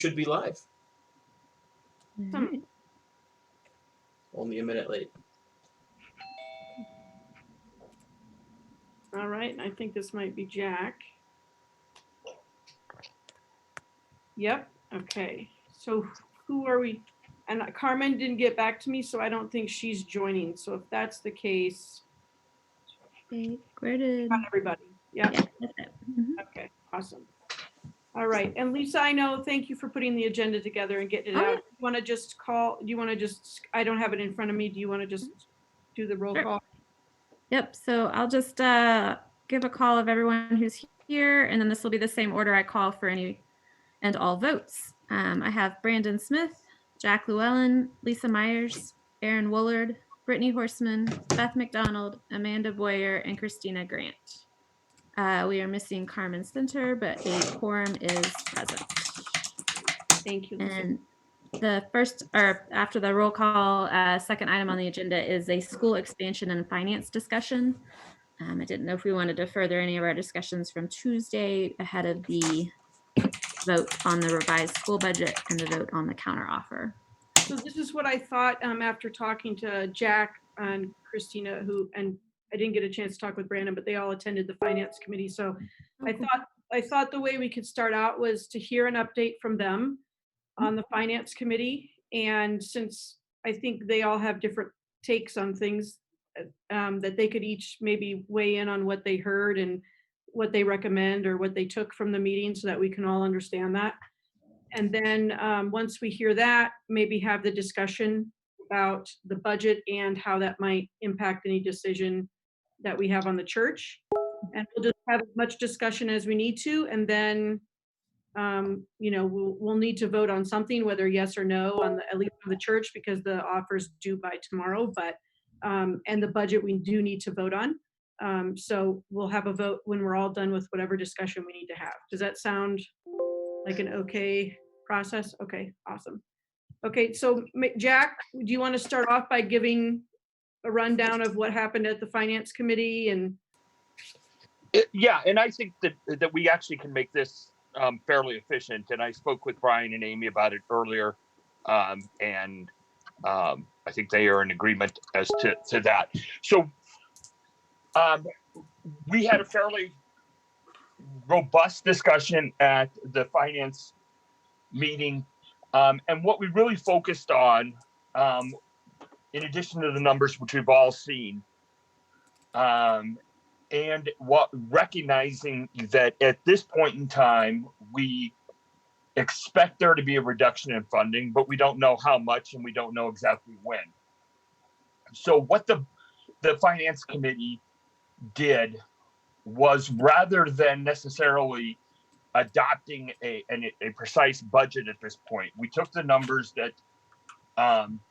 Should be live. Right. Only a minute late. All right, I think this might be Jack. Yep, okay. So who are we? And Carmen didn't get back to me, so I don't think she's joining. So if that's the case, Where did? not everybody. Yep. Yeah, that's it. Mhm. Okay, awesome. All right, and Lisa, I know, thank you for putting the agenda together and getting it Oh, out. yeah. Do you want to just call, do you want to just, I don't have it in front of me. Do you want to just do the roll Sure. call? Yep. So I'll just give a call of everyone who's here, and then this will be the same order I call for any and all votes. I have Brandon Smith, Jack Llewellyn, Lisa Myers, Aaron Woolard, Brittany Horseman, Beth McDonald, Amanda Boyer, and Christina Grant. We are missing Carmen Center, but a quorum is present. Thank you, Lisa. And the first, or after the roll call, second item on the agenda is a school expansion and finance discussion. I didn't know if we wanted to further any of our discussions from Tuesday ahead of the vote on the revised school budget and the vote on the counteroffer. So this is what I thought after talking to Jack and Christina, and I didn't get a chance to talk with Brandon, but they all attended the finance committee. So I thought the way we could start out was to hear an update from them on the finance committee. And since I think they all have different takes on things, that they could each maybe weigh in on what they heard and what they recommend or what they took from the meeting so that we can all understand that. And then once we hear that, maybe have the discussion about the budget and how that might impact any decision that we have on the church. And we'll just have as much discussion as we need to. And then, we'll need to vote on something, whether yes or no, at least on the church, because the offer's due by tomorrow. But and the budget we do need to vote on. So we'll have a vote when we're all done with whatever discussion we need to have. Does that sound like an okay process? Okay, awesome. Okay, so Jack, do you want to start off by giving a rundown of what happened at the finance committee? And yeah, and I think that we actually can make this fairly efficient. And I spoke with Brian and Amy about it earlier, and I think they are in agreement as to that. So we had a fairly robust discussion at the finance meeting, and what we really focused on, in addition to the numbers which we've all seen, and what recognizing that at this point in time we expect there to be a reduction in funding, but we don't know how much and we don't know exactly when. So what the finance committee did was, rather than necessarily adopting a precise budget at this point, we took the numbers that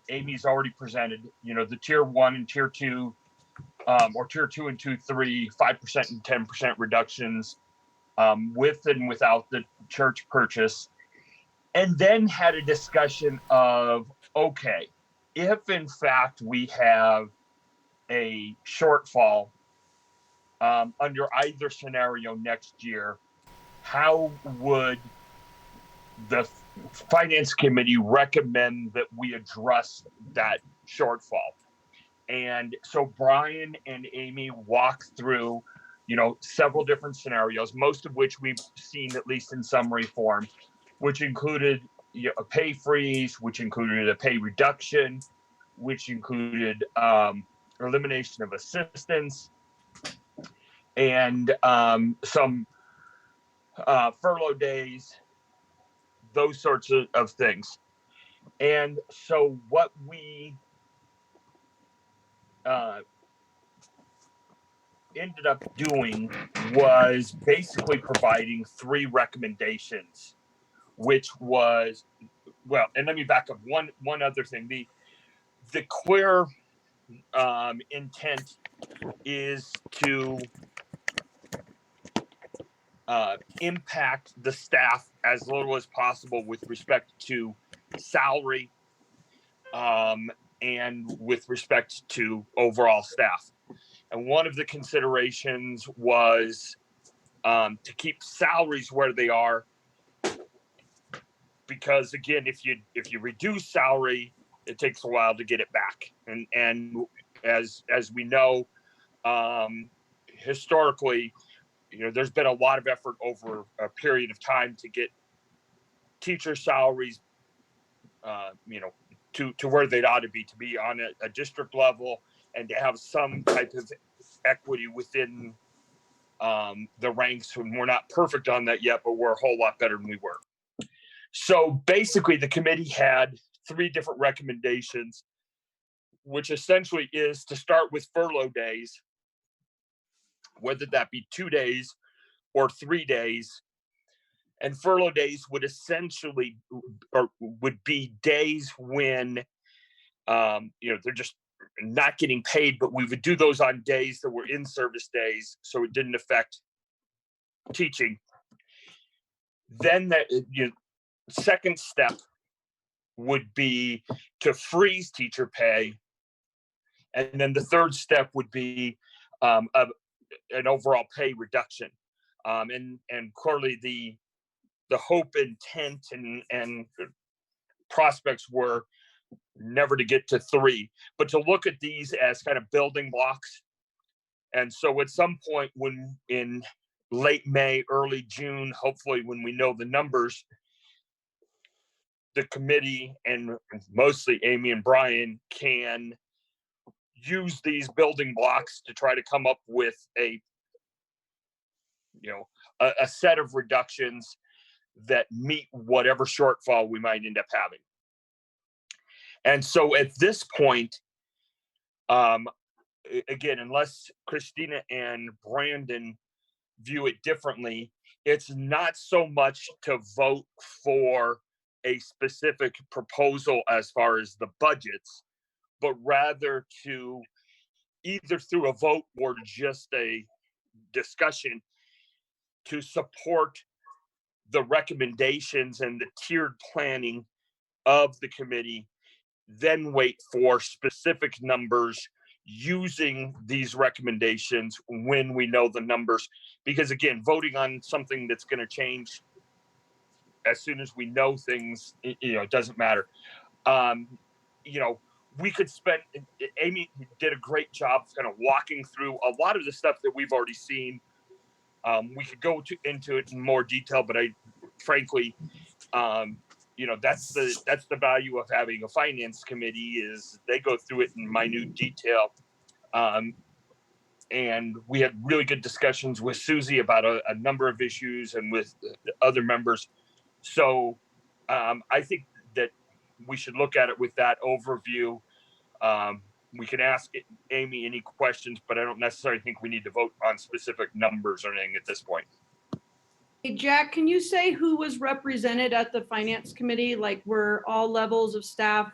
Amy's already presented, the tier 1 and tier 2, or tier 2 and 2, 3, 5% and 10% reductions, with and without the church purchase, and then had a discussion of, okay, if in fact we have a shortfall under either scenario next year, how would the finance committee recommend that we address that shortfall? And so Brian and Amy walked through, several different scenarios, most of which we've seen at least in summary form, which included a pay freeze, which included a pay reduction, which included elimination of assistance, and some furlough days, those sorts of things. And so what we ended up doing was basically providing 3 recommendations, which was, well, and let me back up one other thing. The clear intent is to impact the staff as little as possible with respect to salary, and with respect to overall staff. And one of the considerations was to keep salaries where they are, because again, if you reduce salary, it takes a while to get it back. And as we know, historically, there's been a lot of effort over a period of time to get teacher salaries, to where they'd ought to be on a district level, and to have some type of equity within the ranks. And we're not perfect on that yet, but we're a whole lot better than we were. So basically, the committee had 3 different recommendations, which essentially is to start with furlough days, whether that be 2 days or 3 days. And furlough days would essentially, or would be days when, they're just not getting paid, but we would do those on days that were in service days, so it didn't affect teaching. Then that, second step would be to freeze teacher pay. And then the third step would be an overall pay reduction. And clearly the hope, intent, and prospects were never to get to 3, but to look at these as kind of building blocks. And so at some point when in late May, early June, hopefully when we know the numbers, the committee, and mostly Amy and Brian, can use these building blocks to try to come up with a set of reductions that meet whatever shortfall we might end up having. And so at this point, again, unless Christina and Brandon view it differently, it's not so much to vote for a specific proposal as far as the budgets, but rather to either through a vote or just a discussion to support the recommendations and the tiered planning of the committee, then wait for specific numbers using these recommendations when we know the numbers. Because again, voting on something that's going to change as soon as we know things, it doesn't matter. We could spend, Amy did a great job kind of walking through a lot of the stuff that we've already seen. We could go into it in more detail, but frankly, that's the value of having a finance committee, is they go through it in minute detail. And we had really good discussions with Susie about a number of issues, and with the other members. So I think that we should look at it with that overview. We can ask Amy any questions, but I don't necessarily think we need to vote on specific numbers or anything at this point. Hey, Jack, can you say who was represented at the finance committee? Like, were all levels of staff,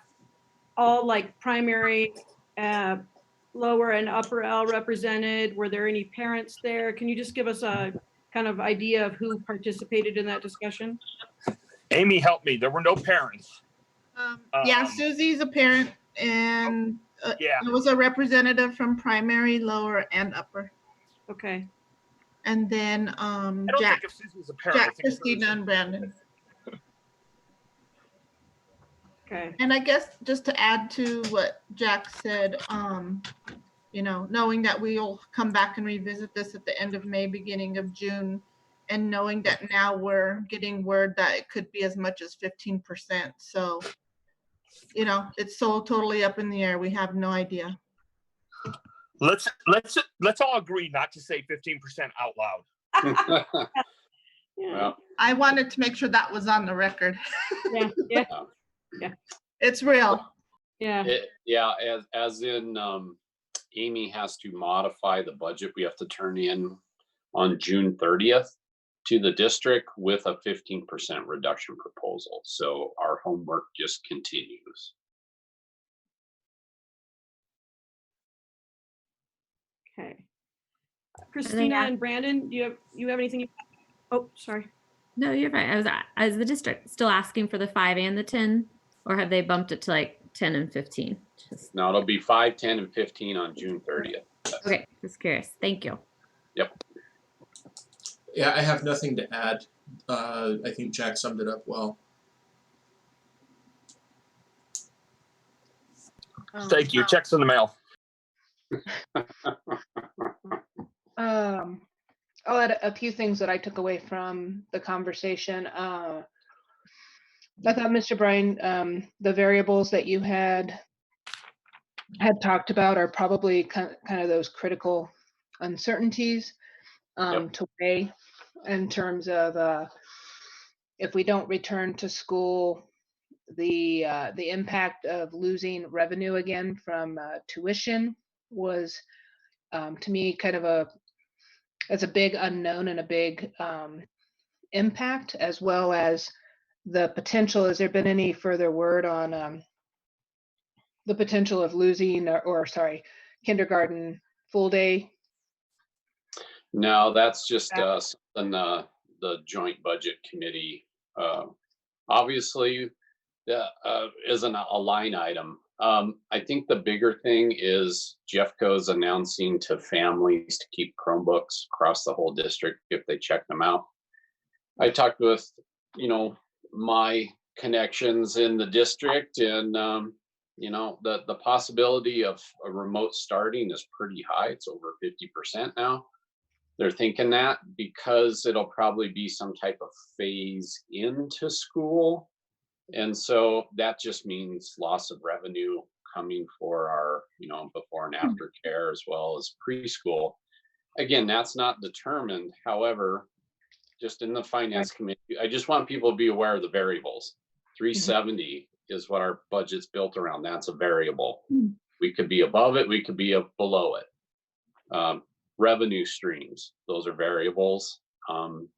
all like primary, lower and upper L represented? Were there any parents there? Can you just give us a kind of idea of who participated in that discussion? Amy, help me. There were no parents. Yeah, Susie's a parent, and Yeah, there was a representative from primary, lower, and upper. Okay. And then I don't Jack, think if Susie was a parent. I Jack, think Christina, and Brandon. Okay. And I guess just to add to what Jack said, knowing that we'll come back and revisit this at the end of May, beginning of June, and knowing that now we're getting word that it could be as much as 15%. So, it's so totally up in the air. We have no idea. Let's all agree not to say 15% out loud. Yeah. I wanted to make sure that was on the record. Yeah. It's real. Yeah. As in, Amy has to modify the budget. We have to turn in on June 30th to the district with a 15% reduction proposal. So our homework just continues. Okay. Christina and Brandon, do you have anything? Oh, sorry. No, you're right. Is the district still asking for the 5 and the 10, or have they bumped it to like 10 and 15? Now it'll be 5, 10, and 15 on June 30th. Okay, just curious. Thank you. Yep. Yeah, I have nothing to add. I think Jack summed it up well. Thank you. Checks in the mail. I'll add a few things that I took away from the conversation. I thought, Mr. Bryan, the variables that you had talked about are probably kind of those critical uncertainties to weigh in terms of if we don't return to school, the impact of losing revenue again from tuition was to me kind of it's a big unknown and a big impact, as well as the potential. Has there been any further word on the potential of losing or sorry, kindergarten full day? No, that's just something the joint budget committee obviously isn't a line item. I think the bigger thing is Jeffco's announcing to families to keep Chromebooks across the whole district if they check them out. I talked with, my connections in the district, and the possibility of a remote starting is pretty high. It's over 50% now. They're thinking that because it'll probably be some type of phase into school. And so that just means loss of revenue coming for our, before and after care as well as preschool. Again, that's not determined. However, just in the finance committee, I just want people to be aware of the variables. 370 is what our budget's built around. That's a variable. We could be above it. We could be below it. Revenue streams, those are variables.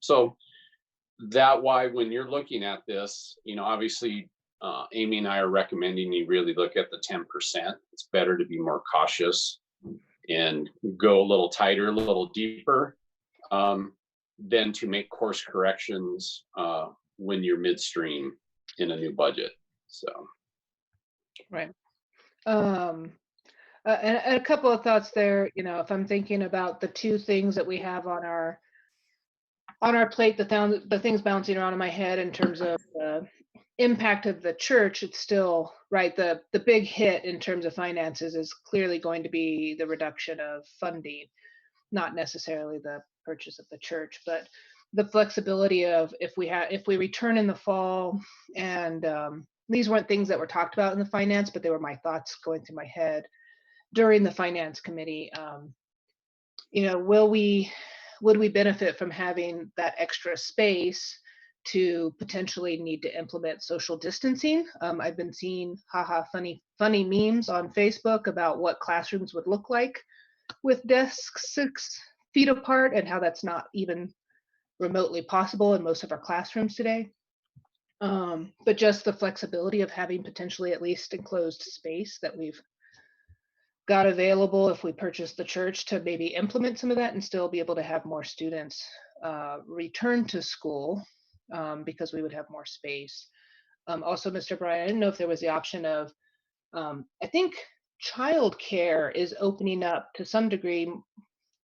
So that why when you're looking at this, obviously Amy and I are recommending you really look at the 10%. It's better to be more cautious and go a little tighter, a little deeper, than to make course corrections when you're midstream in a new budget. So, right. And a couple of thoughts there. If I'm thinking about the two things that we have on our plate, the things bouncing around in my head in terms of the impact of the church, it's still right. The big hit in terms of finances is clearly going to be the reduction of funding, not necessarily the purchase of the church, but the flexibility of if we return in the fall, and these weren't things that were talked about in the finance, but they were my thoughts going through my head during the finance committee. Would we benefit from having that extra space to potentially need to implement social distancing? I've been seeing funny memes on Facebook about what classrooms would look like with desks 6 feet apart, and how that's not even remotely possible in most of our classrooms today. But just the flexibility of having potentially at least enclosed space that we've got available if we purchase the church to maybe implement some of that and still be able to have more students return to school, because we would have more space. Also, Mr. Bryan, I didn't know if there was the option of, I think childcare is opening up to some degree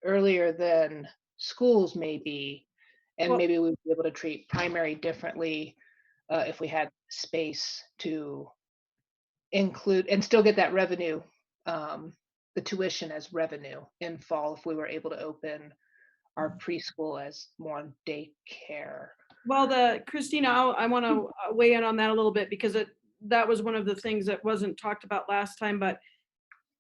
earlier than schools may be, and Well- maybe we would be able to treat primary differently if we had space to include and still get that revenue, the tuition as revenue in fall, if we were able to open our preschool as more daycare. Well, Christina, I want to weigh in on that a little bit, because that was one of the things that wasn't talked about last time. But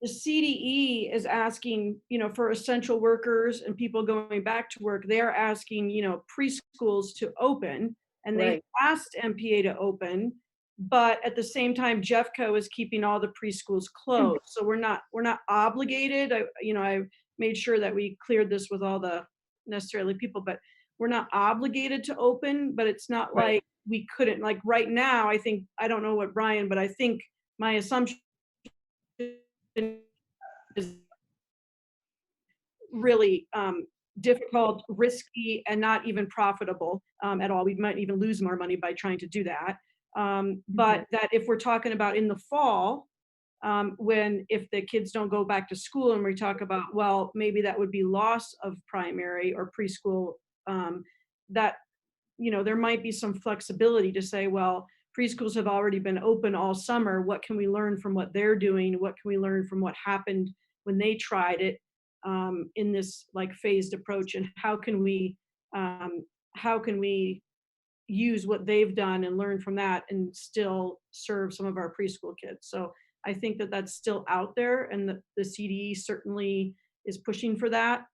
the CDE is asking, for essential workers and people going back to work, they're asking, preschools to open, and they asked MPA to open, but at the same time, Jeffco is keeping all the preschools closed. So we're not obligated. I made sure that we cleared this with all the necessarily people, but we're not obligated to open. But it's not like we couldn't. Like right now, I don't know what Brian, but I think my assumption is really difficult, risky, and not even profitable at all. We might even lose more money by trying to do that. But that if we're talking about in the fall, if the kids don't go back to school, and we talk about, well, maybe that would be loss of primary or preschool, that there might be some flexibility to say, well, preschools have already been open all summer. What can we learn from what they're doing? What can we learn from what happened when they tried it in this like phased approach? And how can we use what they've done and learn from that and still serve some of our preschool kids? So I think that that's still out there, and the CDE certainly is pushing for that.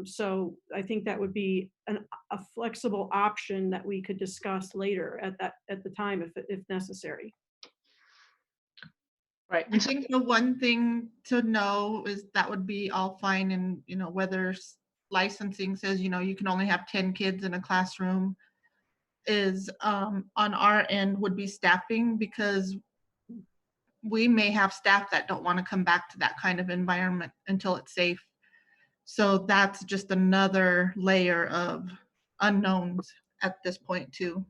So I think that would be a flexible option that we could discuss later at the time if necessary. Right. I think the one thing to know is that would be all fine, and whether licensing says you can only have 10 kids in a classroom, is on our end would be staffing, because we may have staff that don't want to come back to that kind of environment until it's safe. So that's just another layer of unknowns at this point too.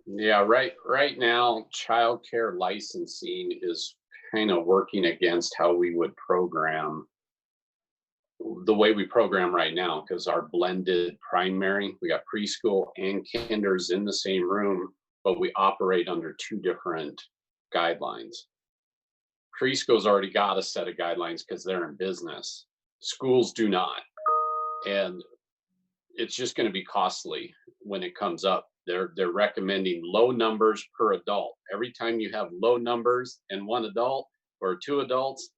Yeah, right now, childcare licensing is kind of working against how we would program the way we program right now, because our blended primary, we got preschool and kinders in the same room, but we operate under two different guidelines. Preschool's already got a set of guidelines because they're in business. Schools do not. And it's just going to be costly when it comes up. They're recommending low numbers per adult. Every time you have low numbers and one adult or two adults,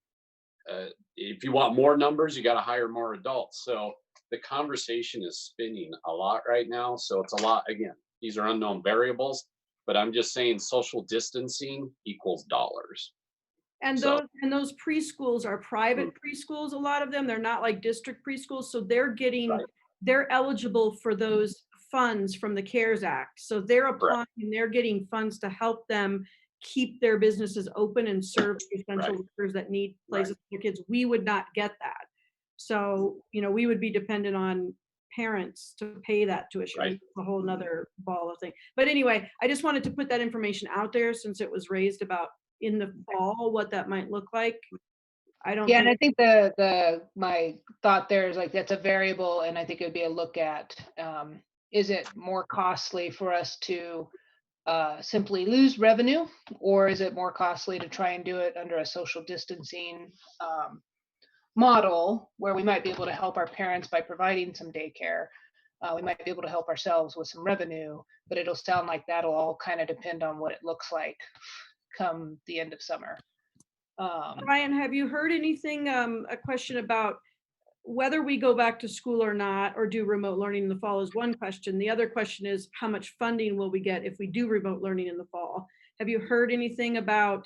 if you want more numbers, you got to hire more adults. So the conversation is spinning a lot right now. So it's a lot, again, these are unknown variables, but I'm just saying social distancing equals dollars. And those preschools are private preschools, a lot of them. They're not like district preschools. So they're eligible for those funds from the CARES Act. So they're applying and they're getting funds to help them keep their businesses open and serve the essential workers that need places for their kids. We would not get that. So, we would be dependent on parents to pay that tuition. It's a whole nother ball of thing. But anyway, I just wanted to put that information out there since it was raised about in the fall, what that might look like. I don't and I think my thought there is like, that's a variable, and I think it would be a look at, is it more costly for us to simply lose revenue, or is it more costly to try and do it under a social distancing model where we might be able to help our parents by providing some daycare? We might be able to help ourselves with some revenue, but it'll sound like that'll all kind of depend on what it looks like come the end of summer. Ryan, have you heard anything, a question about whether we go back to school or not, or do remote learning in the fall is one question. The other question is how much funding will we get if we do remote learning in the fall? Have you heard anything about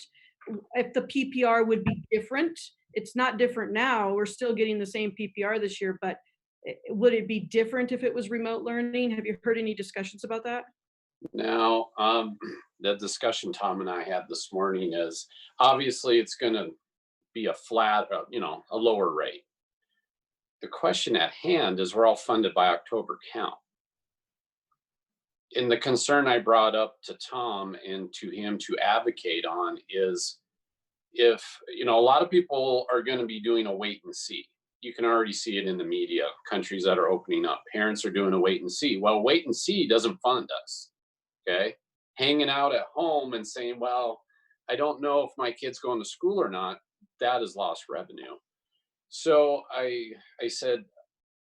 if the PPR would be different? It's not different now. We're still getting the same PPR this year, but would it be different if it was remote learning? Have you heard any discussions about that? Now, the discussion Tom and I had this morning is obviously it's going to be a flat, a lower rate. The question at hand is we're all funded by October count. And the concern I brought up to Tom and to him to advocate on is if, a lot of people are going to be doing a wait and see. You can already see it in the media, countries that are opening up. Parents are doing a wait and see. Well, wait and see doesn't fund us. Okay. Hanging out at home and saying, well, I don't know if my kid's going to school or not, that is lost revenue. So I said,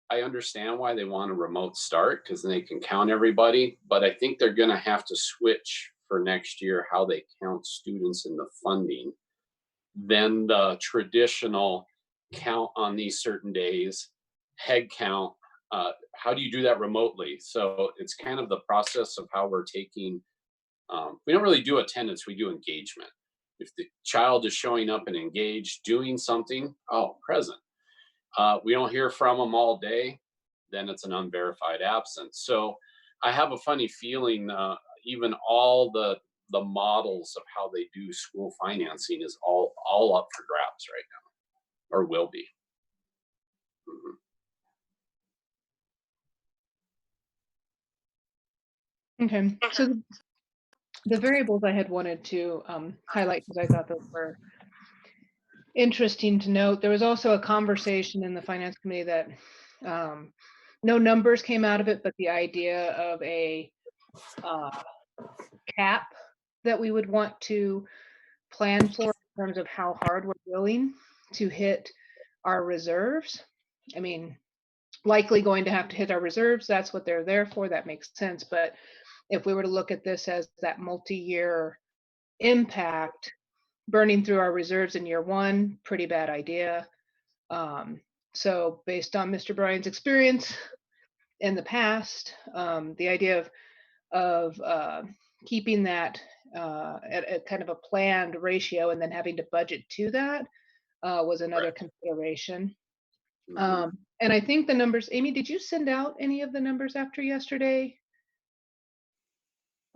I understand why they want a remote start because then they can count everybody, but I think they're going to have to switch for next year how they count students in the funding. Then the traditional count on these certain days, head count, how do you do that remotely? So it's kind of the process of how we're taking, we don't really do attendance, we do engagement. If the child is showing up and engaged, doing something, present. We don't hear from them all day, then it's an unverified absence. So I have a funny feeling, even all the models of how they do school financing is all up for grabs right now, or will be. Mm-hmm. Okay, so the variables I had wanted to highlight because I thought those were interesting to note. There was also a conversation in the finance committee that no numbers came out of it, but the idea of a cap that we would want to plan for in terms of how hard we're willing to hit our reserves. I mean, likely going to have to hit our reserves. That's what they're there for. That makes sense. But if we were to look at this as that multi-year impact, burning through our reserves in year one, pretty bad idea. So based on Mr. Bryan's experience in the past, the idea of keeping that at kind of a planned ratio and then having to budget to that was another consideration. And I think the numbers, Amy, did you send out any of the numbers after yesterday?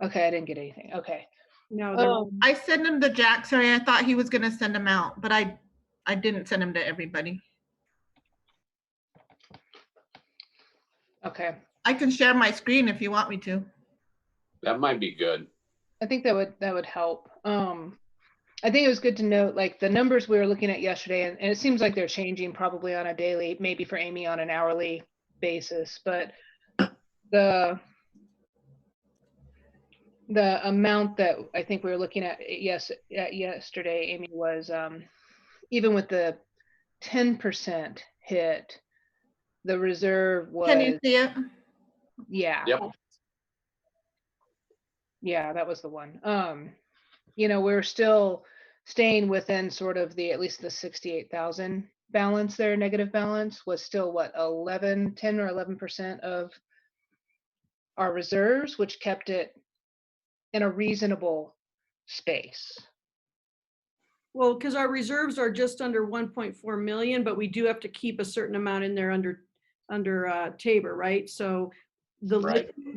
Okay, I didn't get anything. Okay. No, I sent him to Jack. Sorry, I thought he was going to send them out, but I didn't send them to everybody. Okay. I can share my screen if you want me to. That might be good. I think that would help. I think it was good to note, like, the numbers we were looking at yesterday, and it seems like they're changing probably on a daily, maybe for Amy on an hourly basis, but the amount that I think we were looking at yesterday, Amy, was even with the 10% hit, the reserve was. Can you see it? Yeah. Yep. Yeah, that was the one. You know, we're still staying within sort of at least the 68,000 balance there. Negative balance was still what, 10 or 11% of our reserves, which kept it in a reasonable space. well, because our reserves are just under 1.4 million, but we do have to keep a certain amount in there under Tabor, right? So the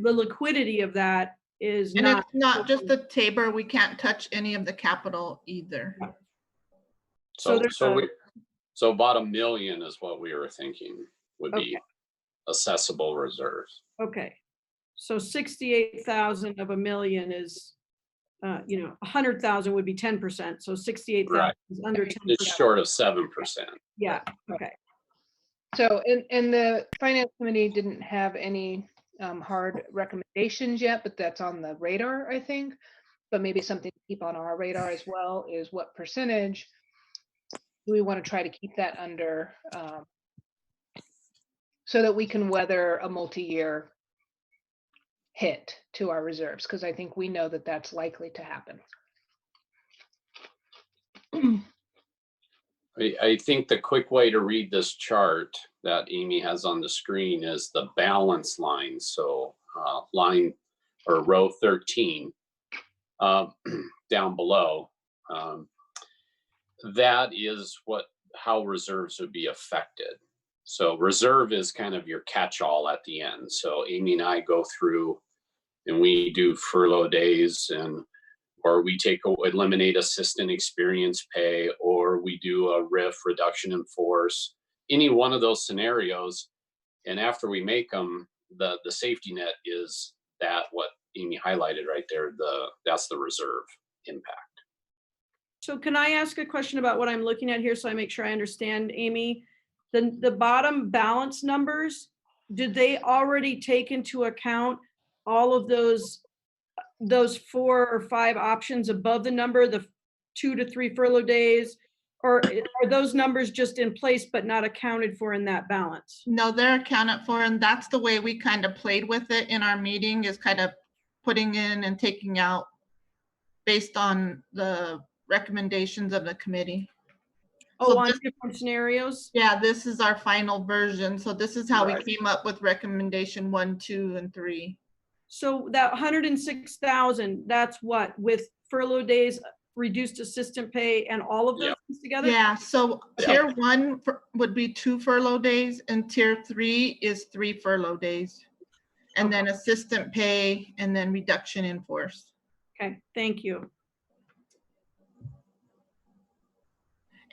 liquidity of that is And not. it's not just the Tabor. We can't touch any of the capital either. So So about $1 million is what we were thinking would be accessible reserves. Okay, so 68,000 of $1 million is, 100,000 would be 10%. So 68,000 Right. is under 10%. It's short of 7%. Yeah. Okay. So, and the finance committee didn't have any hard recommendations yet, but that's on the radar, I think. But maybe something to keep on our radar as well is what percentage do we want to try to keep that under, so that we can weather a multi-year hit to our reserves, because I think we know that that's likely to happen. I think the quick way to read this chart that Amy has on the screen is the balance line. So line or row 13 down below, that is how reserves would be affected. So reserve is kind of your catch-all at the end. So Amy and I go through and we do furlough days, or we eliminate assistant experience pay, or we do a RIF, reduction in force, any one of those scenarios. And after we make them, the safety net is that what Amy highlighted right there, that's the reserve impact. So can I ask a question about what I'm looking at here so I make sure I understand, Amy? The bottom balance numbers, did they already take into account all of those 4 or 5 options above the number, the 2 to 3 furlough days, or are those numbers just in place but not accounted for in that balance? No, they're accounted for, and that's the way we kind of played with it in our meeting, is kind of putting in and taking out based on the recommendations of the committee. Oh, So on this, different scenarios? yeah, this is our final version. So this is how Right. we came up with recommendation 1, 2, and 3. So that 106,000, that's what, with furlough days, reduced assistant pay, and all of those Yep. things together? Yeah, so Yep. tier 1 would be 2 furlough days, and tier 3 is 3 furlough days. And then assistant pay, and then reduction in force. Okay, thank you.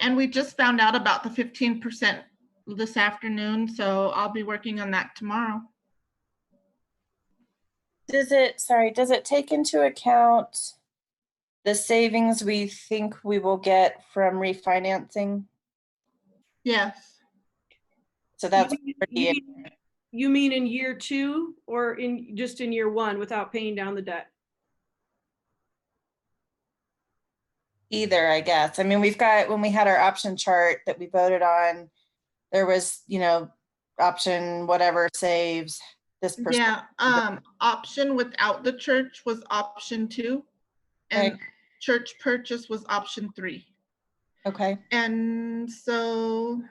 And we just found out about the 15% this afternoon, so I'll be working on that tomorrow. Does it take into account the savings we think we will get from refinancing? Yes. So that's You mean in year 2 or just in year 1 without paying down the debt? either, I guess. I mean, we've got, when we had our option chart that we voted on, there was, you know, option whatever saves this percent. Yeah, option without the church was option 2, and Okay. church purchase was option 3. Okay. And so,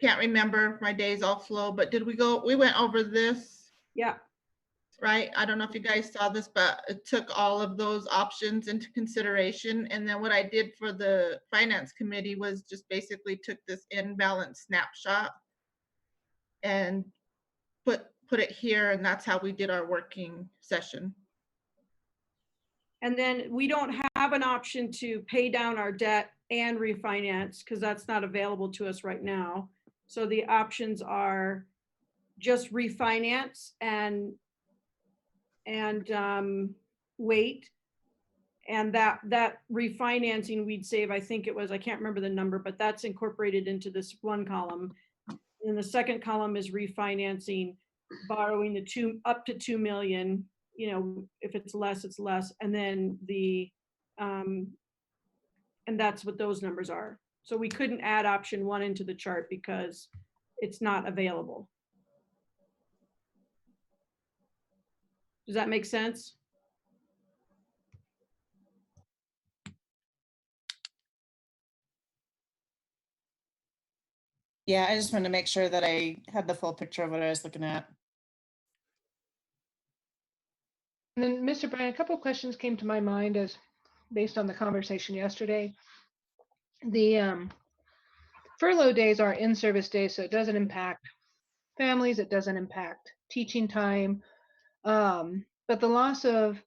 can't remember, my days all flow, but we went over this, Yeah, right? I don't know if you guys saw this, but it took all of those options into consideration. And then what I did for the finance committee was just basically took this imbalance snapshot and put it here, and that's how we did our working session. and then we don't have an option to pay down our debt and refinance because that's not available to us right now. So the options are just refinance and wait. And that refinancing we'd save, I think it was, I can't remember the number, but that's incorporated into this one column. And the second column is refinancing, borrowing up to 2 million. You know, if it's less, it's less. And then and that's what those numbers are. So we couldn't add option 1 into the chart because it's not available. Does that make sense? Yeah, I just wanted to make sure that I had the full picture of what I was looking at. And then, Mr. Bryan, a couple of questions came to my mind as based on the conversation yesterday. The furlough days are in-service days, so it doesn't impact families, it doesn't impact teaching time. But the loss of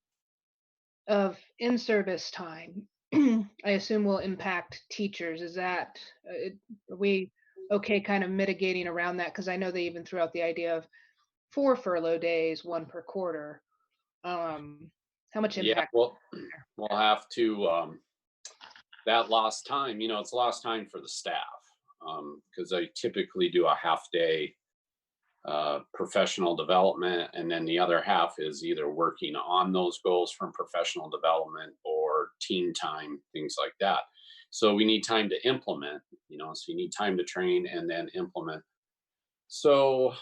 in-service time, I assume will impact teachers. Is that, are we okay kind of mitigating around that? Because I know they even threw out the idea of 4 furlough days, 1 per quarter. How much Yeah, impact? well, we'll have to, that lost time, you know, it's lost time for the staff. Because I typically do a half day professional development, and then the other half is either working on those goals from professional development or team time, things like that. So we need time to implement, you know, so you need time to train and then implement. So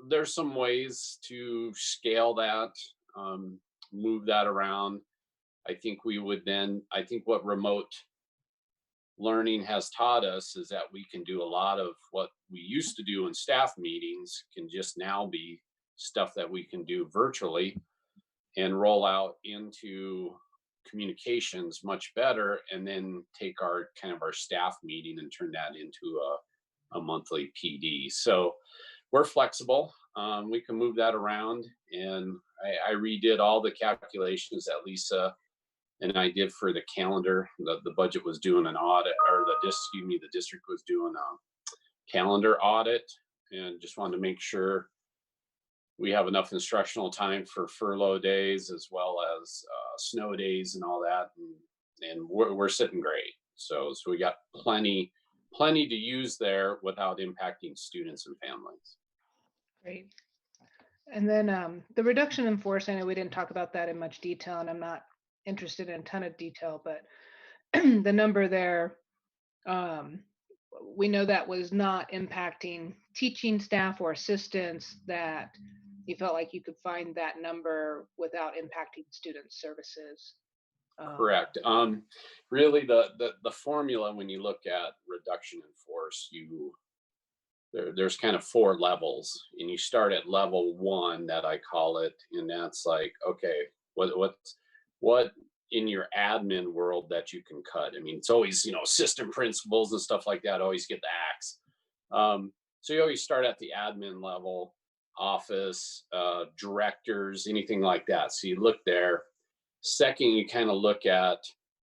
there's some ways to scale that, move that around. I think what remote learning has taught us is that we can do a lot of what we used to do in staff meetings can just now be stuff that we can do virtually and roll out into communications much better, and then take our kind of our staff meeting and turn that into a monthly PD. So we're flexible. We can move that around, and I redid all the calculations that Lisa and I did for the calendar. The budget was doing an audit, or the district was doing a calendar audit, and just wanted to make sure we have enough instructional time for furlough days as well as snow days and all that, and we're sitting great. So we got plenty to use there without impacting students and families. Great. And then the reduction in force, I know we didn't talk about that in much detail, and I'm not interested in a ton of detail, but the number there, we know that was not impacting teaching staff or assistants, that you felt like you could find that number without impacting student services. Correct. Really, the formula when you look at reduction in force, there's kind of 4 levels, and you start at level 1, that I call it, and that's like, okay, what in your admin world that you can cut? I mean, it's always, you know, assistant principals and stuff like that always get the axe. So you always start at the admin level, office, directors, anything like that. So you look there. Second, you kind of look at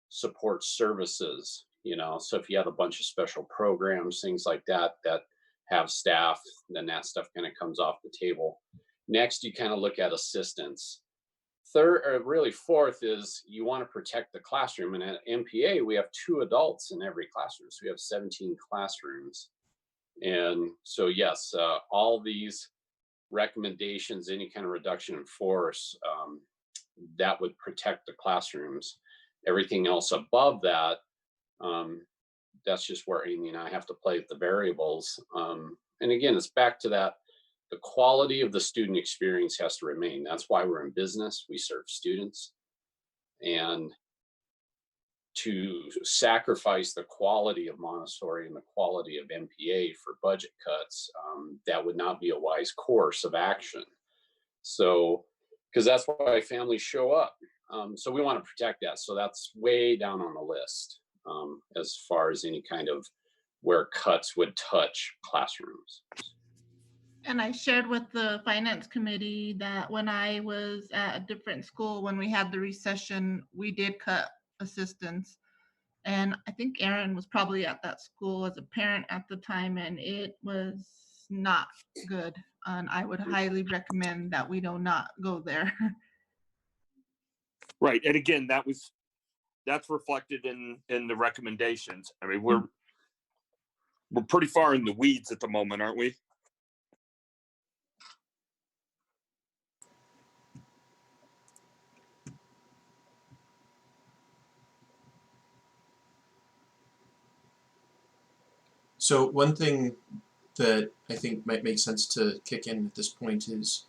support services, you know, so if you have a bunch of special programs, things like that have staff, then that stuff kind of comes off the table. Next, you kind of look at assistants. Third, or really fourth, is you want to protect the classroom. And at MPA, we have 2 adults in every classroom. So we have 17 classrooms. And so, yes, all these recommendations, any kind of reduction in force, that would protect the classrooms. Everything else above that, that's just where Amy and I have to play with the variables. And again, it's back to that, the quality of the student experience has to remain. That's why we're in business. We serve students. And to sacrifice the quality of Montessori and the quality of MPA for budget cuts, that would not be a wise course of action. So, because that's why families show up. So we want to protect that. So that's way down on the list as far as any kind of where cuts would touch classrooms. And I shared with the finance committee that when I was at a different school, when we had the recession, we did cut assistance. And I think Aaron was probably at that school as a parent at the time, and it was not good. And I would highly recommend that we do not go there. Right. And again, that's reflected in the recommendations. I mean, we're pretty far in the weeds at the moment, aren't we? So one thing that I think might make sense to kick in at this point is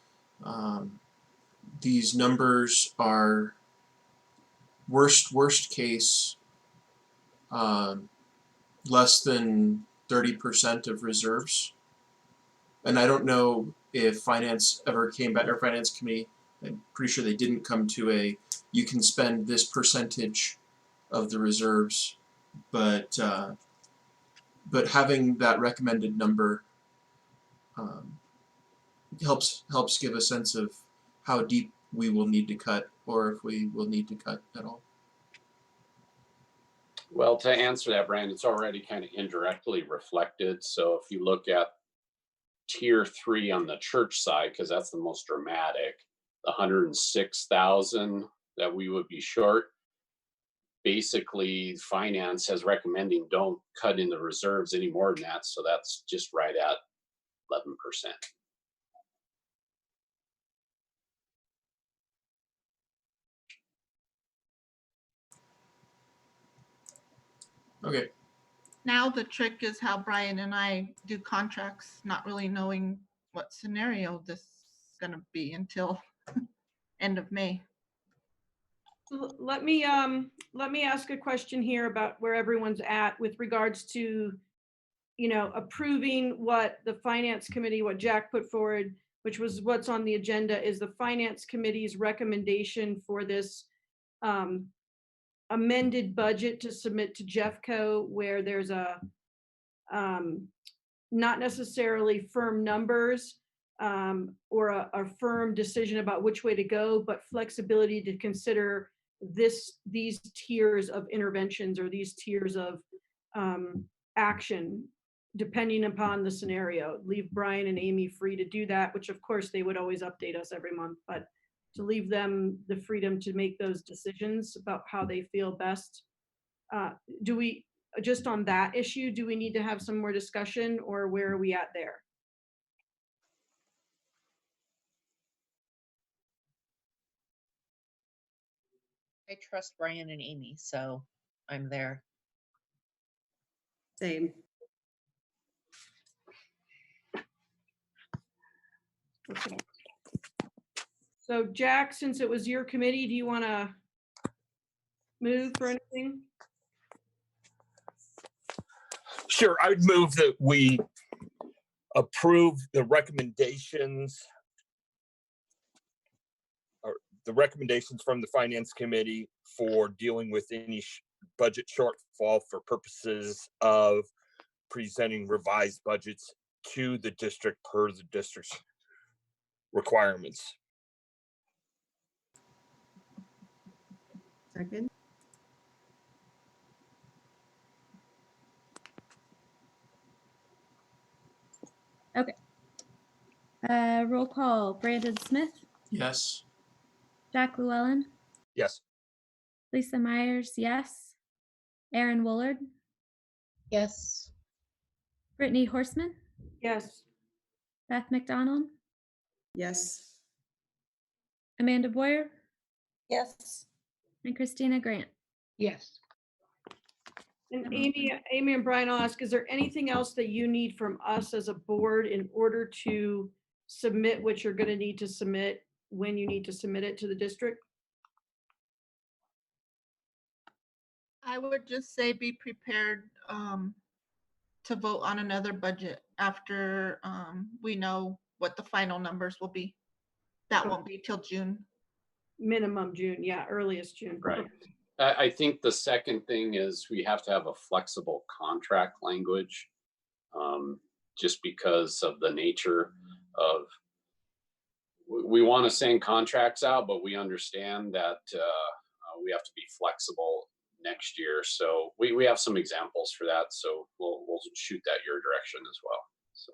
these numbers are worst case less than 30% of reserves. And I don't know if finance ever came back, or finance committee, I'm pretty sure they didn't come to you can spend this percentage of the reserves, but having that recommended number helps give a sense of how deep we will need to cut, or if we will need to cut at all. Well, to answer that, Brandon, it's already kind of indirectly reflected. So if you look at tier 3 on the church side, because that's the most dramatic, the 106,000 that we would be short, basically finance has recommending don't cut in the reserves any more than that. So that's just right at 11%. Okay. Now the trick is how Brian and I do contracts, not really knowing what scenario this is going to be until end of May. Let me ask a question here about where everyone's at with regards to, approving what the finance committee, what Jack put forward, which was what's on the agenda, is the finance committee's recommendation for this amended budget to submit to Jeffco, where there's a not necessarily firm numbers or a firm decision about which way to go, but flexibility to consider these tiers of interventions or these tiers of action, depending upon the scenario. Leave Brian and Amy free to do that, which of course they would always update us every month, but to leave them the freedom to make those decisions about how they feel best. Do we, just on that issue, do we need to have some more discussion, or where are we at there? I trust Brian and Amy, so I'm there. Same. Okay. So Jack, since it was your committee, do you want to move for anything? Sure, I would move that we approve the recommendations from the finance committee for dealing with any budget shortfall for purposes of presenting revised budgets to the district per the district's requirements. Second. Okay. Roll call. Brandon Smith, Yes. Jack Llewellyn, Yes. Lisa Myers, yes. Aaron Woolard, Yes. Brittany Horseman, Yes. Beth McDonald, Yes. Amanda Boyer, Yes. and Christina Grant. Yes. And Amy and Brian, I'll ask, is there anything else that you need from us as a board in order to submit what you're going to need to submit when you need to submit it to the district? I would just say be prepared to vote on another budget after we know what the final numbers will be. That won't be till June. Minimum June, yeah, earliest June. Right. I think the second thing is we have to have a flexible contract language, just because of the nature of, we want to send contracts out, but we understand that we have to be flexible next year. So we have some examples for that. So we'll shoot that your direction as well. So.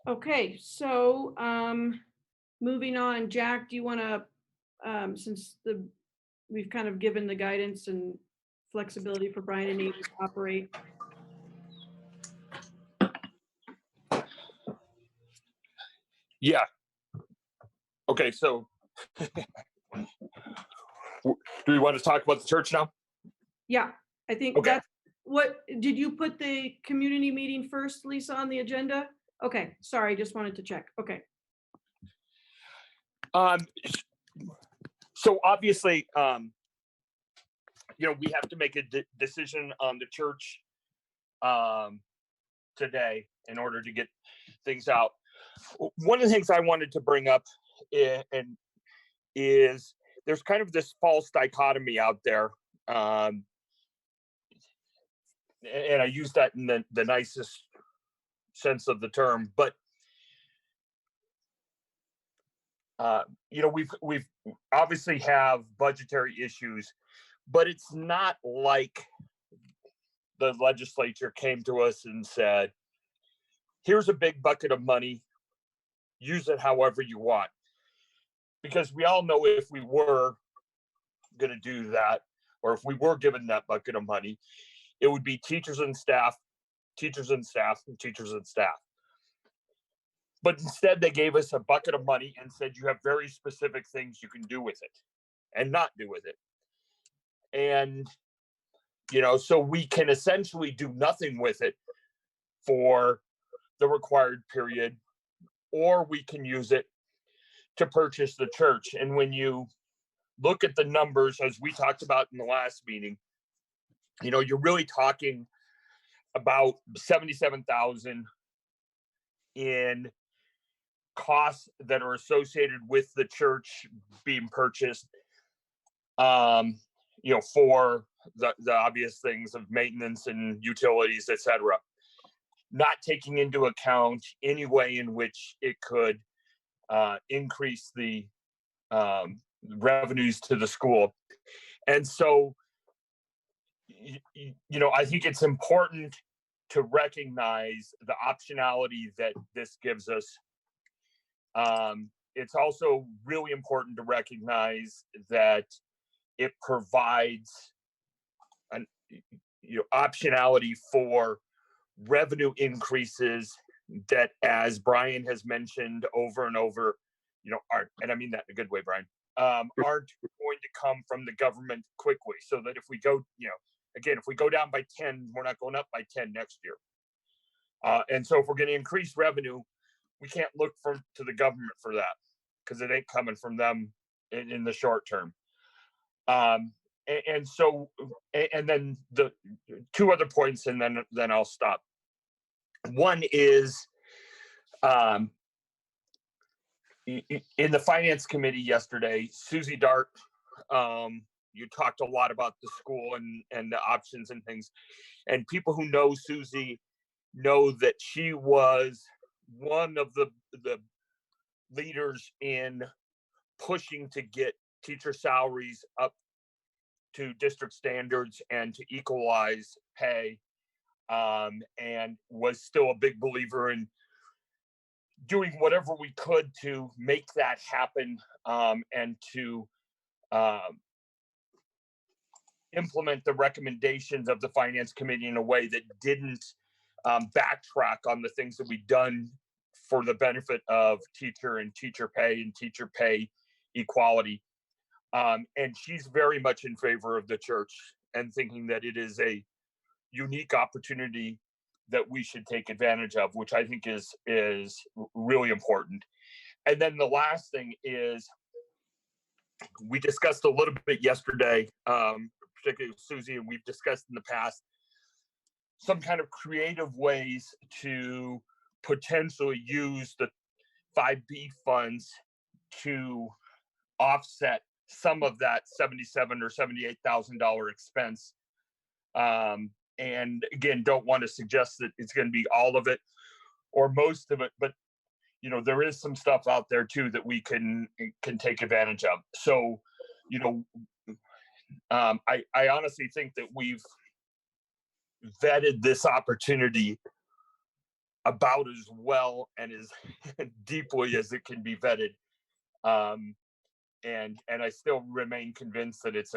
Okay, so moving on, Jack, do you want to, since we've kind of given the guidance and flexibility for Brian and Amy to operate. Yeah. Okay, so do we want to talk about the church now? Yeah, I think Okay. that's what, did you put the community meeting first, Lisa, on the agenda? Okay, sorry, just wanted to check. Okay. So obviously, we have to make a decision on the church today in order to get things out. One of the things I wanted to bring up is there's kind of this false dichotomy out there. And I use that in the nicest sense of the term, but we've obviously have budgetary issues, but it's not like the legislature came to us and said, here's a big bucket of money, use it however you want. Because we all know if we were going to do that, or if we were given that bucket of money, it would be teachers and staff, teachers and staff, and teachers and staff. But instead, they gave us a bucket of money and said, you have very specific things you can do with it and not do with it. And, so we can essentially do nothing with it for the required period, or we can use it to purchase the church. And when you look at the numbers, as we talked about in the last meeting, you're really talking about 77,000 in costs that are associated with the church being purchased, for the obvious things of maintenance and utilities, etc., not taking into account any way in which it could increase the revenues to the school. And so, I think it's important to recognize the optionality that this gives us. It's also really important to recognize that it provides an optionality for revenue increases that, as Brian has mentioned over and over, aren't, and I mean that in a good way, Brian, aren't going to come from the government quickly. So that if we go, again, if we go down by 10, we're not going up by 10 next year. And so if we're going to increase revenue, we can't look to the government for that, because it ain't coming from them in the short term. And so, and then the two other points, and then I'll stop. One is, in the finance committee yesterday, Susie Dart, you talked a lot about the school and the options and things, and people who know Susie know that she was one of the leaders in pushing to get teacher salaries up to district standards and to equalize pay, and was still a big believer in doing whatever we could to make that happen, and to implement the recommendations of the finance committee in a way that didn't backtrack on the things that we'd done for the benefit of teacher and teacher pay equality. And she's very much in favor of the church and thinking that it is a unique opportunity that we should take advantage of, which I think is really important. And then the last thing is, we discussed a little bit yesterday, particularly with Susie, and we've discussed in the past, some kind of creative ways to potentially use the 5B funds to offset some of that $77,000 or $78,000 expense. And again, don't want to suggest that it's going to be all of it or most of it, but you know, there is some stuff out there too that we can take advantage of. So, you know, I honestly think that we've vetted this opportunity about as well and as deeply as it can be vetted. And I still remain convinced that it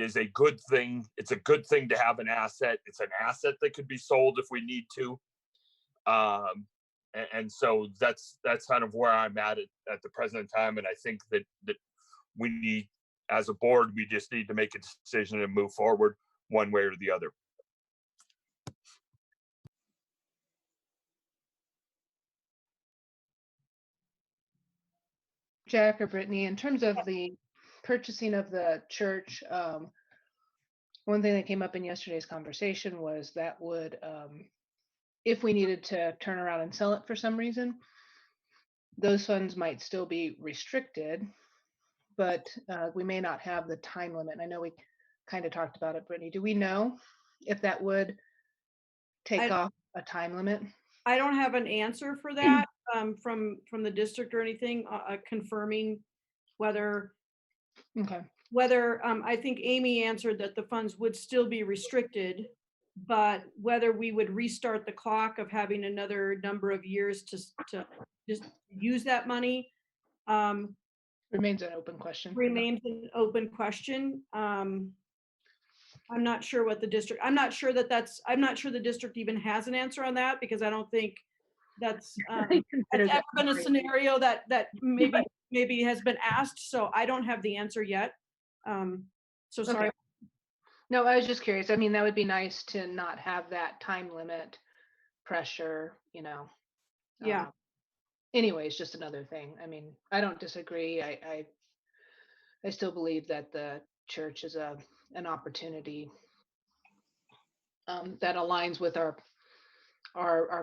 is a good thing. It's a good thing to have an asset. It's an asset that could be sold if we need to. And so that's kind of where I'm at the present time. And I think that we need, as a board, we just need to make a decision and move forward one way or the other. Jack or Brittany, in terms of the purchasing of the church, one thing that came up in yesterday's conversation was that would, if we needed to turn around and sell it for some reason, those funds might still be restricted, but we may not have the time limit. I know we kind of talked about it, Brittany. Do we know if that would take off a time limit? I don't have an answer for that from the district or anything confirming whether I think Amy answered that the funds would still be restricted, but whether we would restart the clock of having another number of years to just use that money remains an open question. Remains an open question. I'm not sure what the district, I'm not sure the district even has an answer on that, because I don't think that's ever been a scenario that maybe has been asked. So I don't have the answer yet. So sorry. Okay. No, I was just curious. I mean, that would be nice to not have that time limit pressure, you know. Yeah. Anyways, just another thing. I mean, I don't disagree. I still believe that the church is an opportunity that aligns with our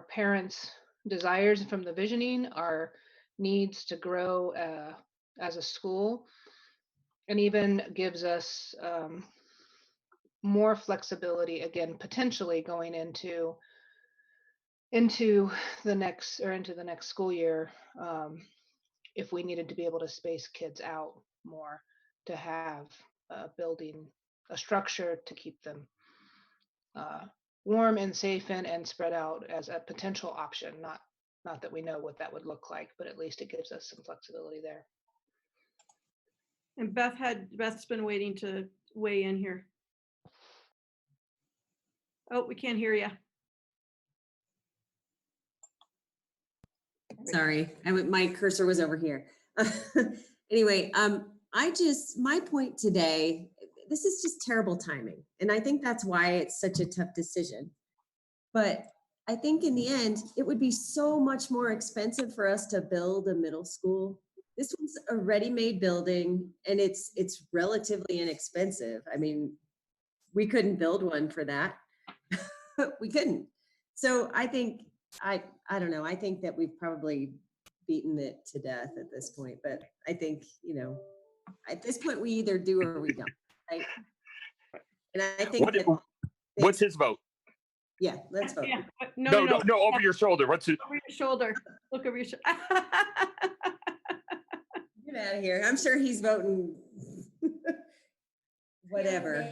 parents' desires from the visioning, our needs to grow as a school, and even gives us more flexibility, again, potentially going into the next school year, if we needed to be able to space kids out more, to have building a structure to keep them warm and safe and spread out as a potential option. Not that we know what that would look like, but at least it gives us some flexibility there. And Beth's been waiting to weigh in here. Oh, we can't hear you. Sorry, my cursor was over here. Anyway, my point today, this is just terrible timing. And I think that's why it's such a tough decision. But I think in the end, it would be so much more expensive for us to build a middle school. This one's a ready-made building and it's relatively inexpensive. I mean, we couldn't build one for that. We couldn't. So I think, I don't know, I think that we've probably beaten it to death at this point, but I think, you know, at this point we either do or we don't, right? And I think what's his vote? Yeah, let's vote. Yeah. No, over your shoulder. What's it? Over your shoulder. Look over your shoulder. Get out of here. I'm sure he's voting whatever.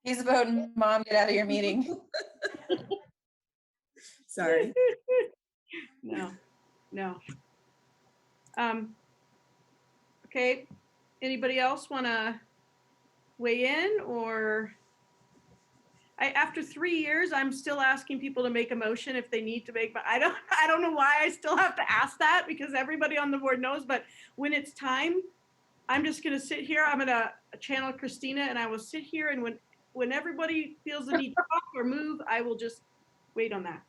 He's voting, Mom, get out of your meeting. Sorry. No. Okay. Anybody else want to weigh in, or After 3 years, I'm still asking people to make a motion if they need to make, but I don't know why I still have to ask that, because everybody on the board knows, but when it's time, I'm just gonna sit here, I'm gonna channel Christina, and I will sit here, and when everybody feels the need to talk or move, I will just wait on that.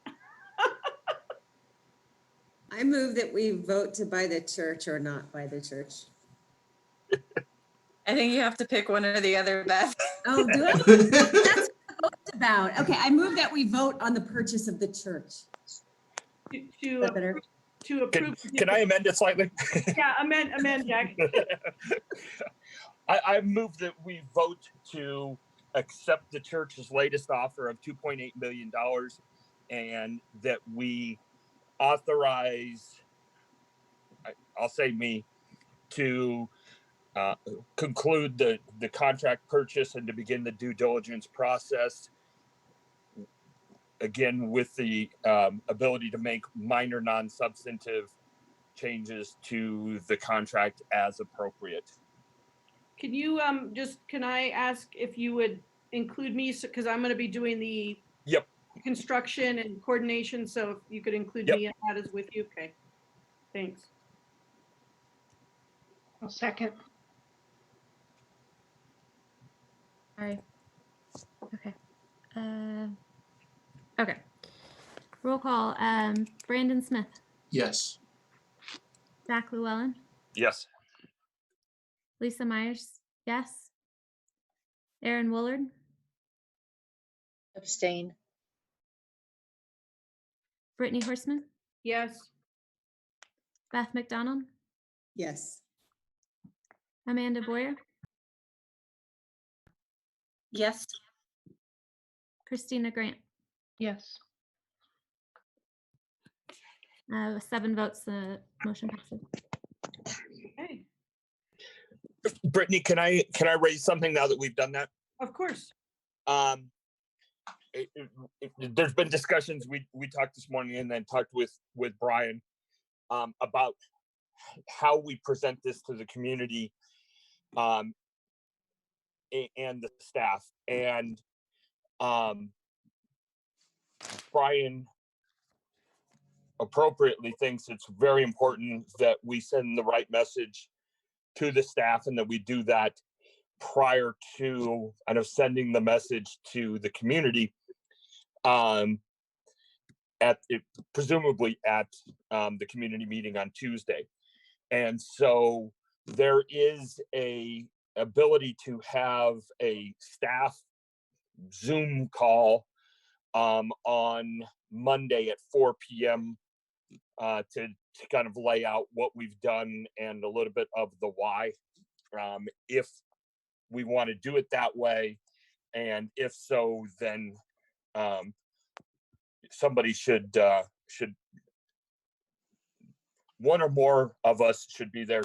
I move that we vote to buy the church or not buy the church. I think you have to pick one or the other, Beth. Oh, do I? That's what the vote's about. Okay, I move that we vote on the purchase of the church. To that better? approve. Can I amend it slightly? Yeah, amend, Jack. I move that we vote to accept the church's latest offer of $2.8 million and that we authorize, I'll say me, to conclude the contract purchase and to begin the due diligence process. Again, with the ability to make minor non-substantive changes to the contract as appropriate. Can you can I ask if you would include me, because I'm going to be doing the Yep. construction and coordination, so if you could include Yep. me in that as with you. Okay, thanks. I'll second. All right. Okay. Okay. Roll call. Brandon Smith, Yes. Jack Llewellyn, Yes. Lisa Myers, yes. Aaron Woolard, Abstain. Brittany Horseman, Yes. Beth McDonald, Yes. Amanda Boyer, Yes. Christina Grant. Yes. 7 votes, the motion passes. Okay. Brittany, can I raise something now that we've done that? Of course. There's been discussions, we talked this morning and then talked with Brian about how we present this to the community and the staff. And Brian appropriately thinks it's very important that we send the right message to the staff and that we do that prior to sending the message to the community presumably at the community meeting on Tuesday. And so there is a ability to have a staff Zoom call on Monday at 4 p.m. To kind of lay out what we've done and a little bit of the why, if we want to do it that way. And if so, then somebody should one or more of us should be there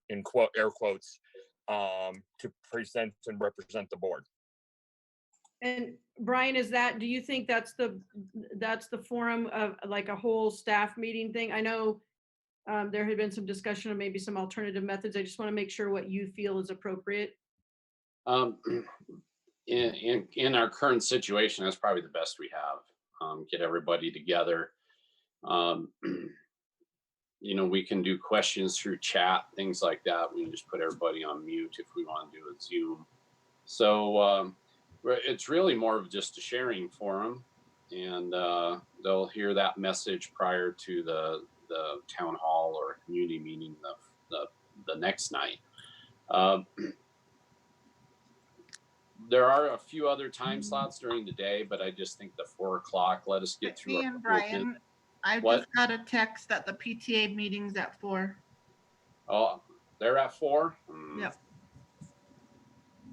in air quotes to present and represent the board. And Brian, do you think that's the forum of like a whole staff meeting thing? I know there had been some discussion of maybe some alternative methods. I just want to make sure what you feel is appropriate. In our current situation, that's probably the best we have. Get everybody together. We can do questions through chat, things like that. We can just put everybody on mute if we want to do a Zoom. So it's really more of just a sharing forum, and they'll hear that message prior to the town hall or community meeting the next night. There are a few other time slots during the day, but I just think the 4 o'clock, let us get through. Ian, Brian, I just got a text that the PTA meeting's at 4. Oh, they're at 4? Yep.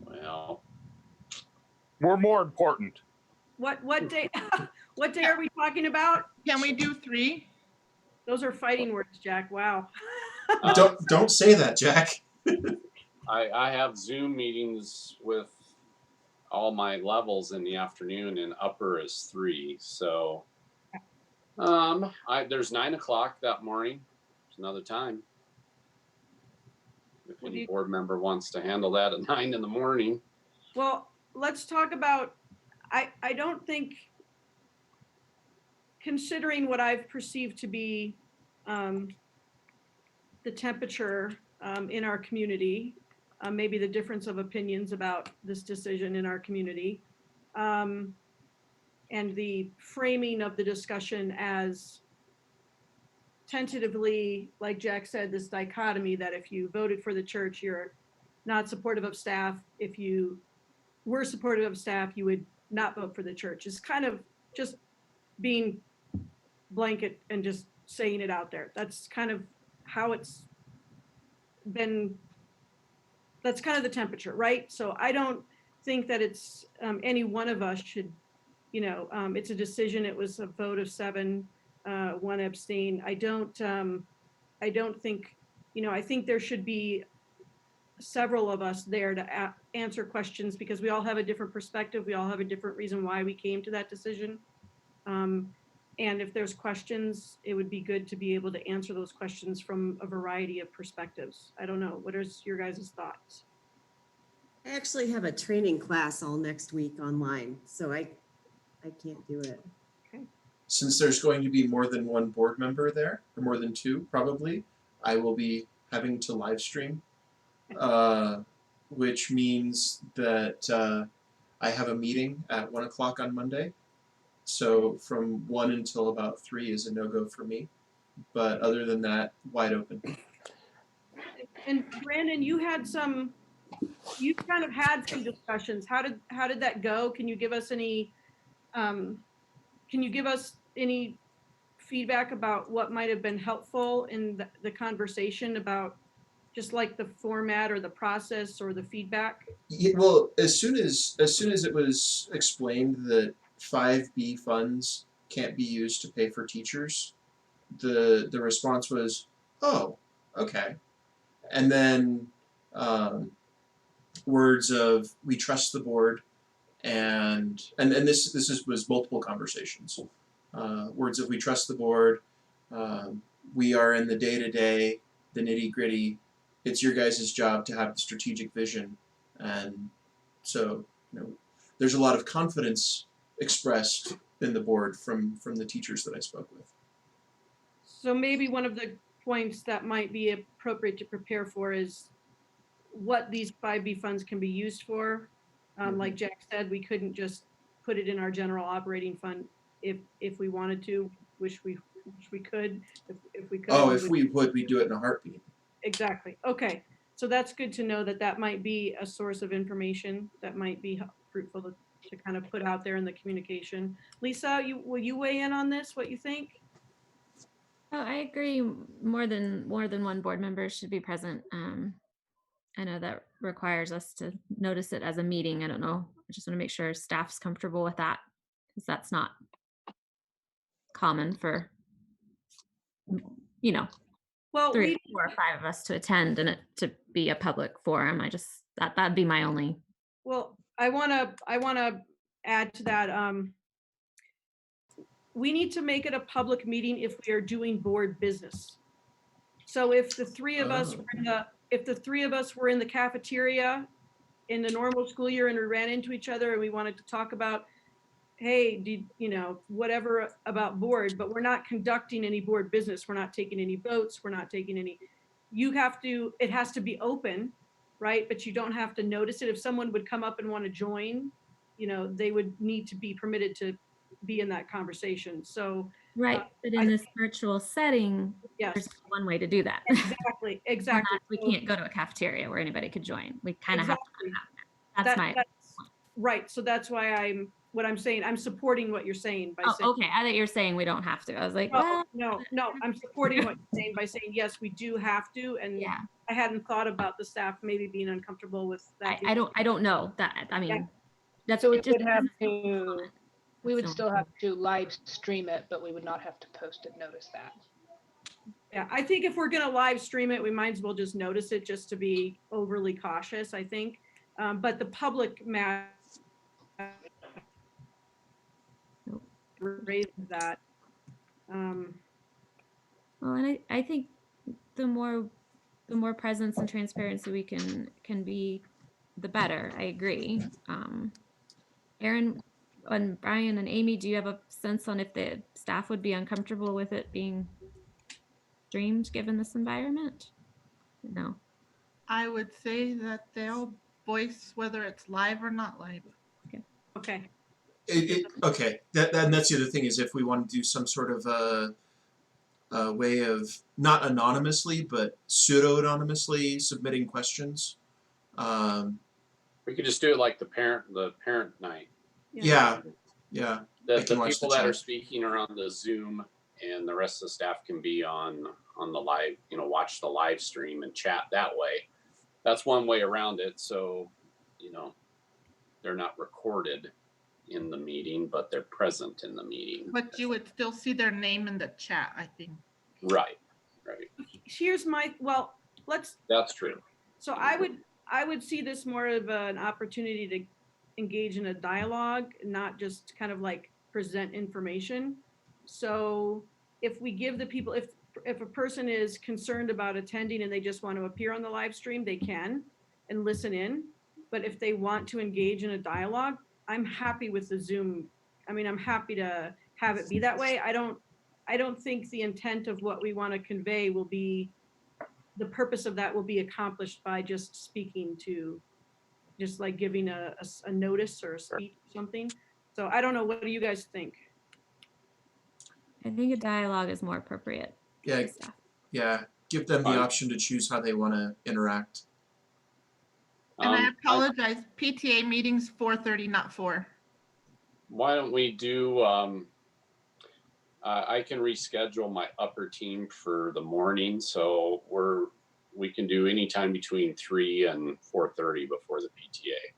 Well, we're more important. What day what day are we talking about? Can we do 3? Those are fighting words, Jack. Wow. Don't say that, Jack. I have Zoom meetings with all my levels in the afternoon, and upper is 3. So there's 9 o'clock that morning. It's another time. If any board member wants to handle that at 9 in the morning. Well, let's talk about, I don't think, considering what I've perceived to be the temperature in our community, maybe the difference of opinions about this decision in our community, and the framing of the discussion as tentatively, like Jack said, this dichotomy that if you voted for the church, you're not supportive of staff. If you were supportive of staff, you would not vote for the church. It's kind of just being blanket and just saying it out there. That's kind of how it's been. That's kind of the temperature, right? So I don't think that it's any one of us should, it's a decision. It was a vote of 7, 1 abstain. I don't think, I think there should be several of us there to answer questions because we all have a different perspective. We all have a different reason why we came to that decision. And if there's questions, it would be good to be able to answer those questions from a variety of perspectives. I don't know. What are your guys' thoughts? I actually have a training class all next week online, so I can't do it. Since there's going to be more than one board member there, or more than 2 probably, I will be having to live stream, which means that I have a meeting at 1 o'clock on Monday. So from 1 until about 3 is a no-go for me. But other than that, wide open. And Brandon, you kind of had some discussions. How did that go? Can you give us any feedback about what might have been helpful in the conversation about just like the format or the process or the feedback? Yeah, well, as soon as it was explained that 5B funds can't be used to pay for teachers, the response was, "Oh, okay." And then words of "we trust the board," and this was multiple conversations. Words of "we trust the board," we are in the day-to-day, the nitty-gritty. It's your guys' job to have the strategic vision, and so there's a lot of confidence expressed in the board from the teachers that I spoke with. So maybe one of the points that might be appropriate to prepare for is what these 5B funds can be used for. Like Jack said, we couldn't just put it in our general operating fund if we wanted to, which we could, if we could. Oh, if we would, we'd do it in a heartbeat. Exactly. Okay. So that's good to know that might be a source of information that might be fruitful to kind of put out there in the communication. Lisa, will you weigh in on this? What you think? Oh, I agree. More than one board member should be present. I know that requires us to notice it as a meeting. I don't know. I just want to make sure staff's comfortable with that because that's not common for, well, 3, 4, or 5 of us to attend and it to be a public forum. I just, that'd be my only. Well, I want to add to that. We need to make it a public meeting if we are doing board business. So if the 3 of us were in the cafeteria in the normal school year and we ran into each other and we wanted to talk about, hey, whatever about board, but we're not conducting any board business. We're not taking any votes. We're not taking any, it has to be open, right? But you don't have to notice it. If someone would come up and want to join, they would need to be permitted to be in that conversation. So right, but in this virtual setting, yes, there's one way to do that. Exactly. We can't go to a cafeteria where anybody could join. We kind of have to. That's right. So that's why what I'm saying, I'm supporting what you're saying by saying. Okay, I thought you were saying we don't have to. I was like, no, I'm supporting what you're saying by saying yes, we do have to, and yeah. I hadn't thought about the staff maybe being uncomfortable with that. I don't know that. I mean, Yeah. that's So it. Just we would still have to live stream it, but we would not have to post it. Notice that. Yeah, I think if we're going to live stream it, we might as well just notice it just to be overly cautious, I think. But the public matter raised that. Well, and I think the more presence and transparency we can be, the better. I agree. Aaron and Brian and Amy, do you have a sense on if the staff would be uncomfortable with it being streamed given this environment? No. I would say that they'll voice whether it's live or not live. Okay. Okay, and that's the other thing is if we want to do some sort of a way of not anonymously but pseudo anonymously submitting questions. We could just do it like the parent night. Yeah. I The can watch people the that are chat. speaking are on the Zoom, and the rest of the staff can be on the live, watch the live stream and chat that way. That's one way around it. So, they're not recorded in the meeting, but they're present in the meeting. But you would still see their name in the chat, I think. Right. Here's That's true. So I would see this more of an opportunity to engage in a dialogue, not just kind of like present information. So if we give the people, if a person is concerned about attending and they just want to appear on the live stream, they can and listen in. But if they want to engage in a dialogue, I'm happy with the Zoom. I mean, I'm happy to have it be that way. I don't think the intent of what we want to convey will be, the purpose of that will be accomplished by just speaking to, just like giving a notice or a speech or something. So I don't know, what do you guys think? I think a dialogue is more appropriate. Yeah, yeah. Give them the Fine. option to choose how they want to interact. And I apologize, PTA meetings 4:30, not 4. Why don't we do, I can reschedule my upper team for the morning. So we can do anytime between 3 and 4:30 before the PTA.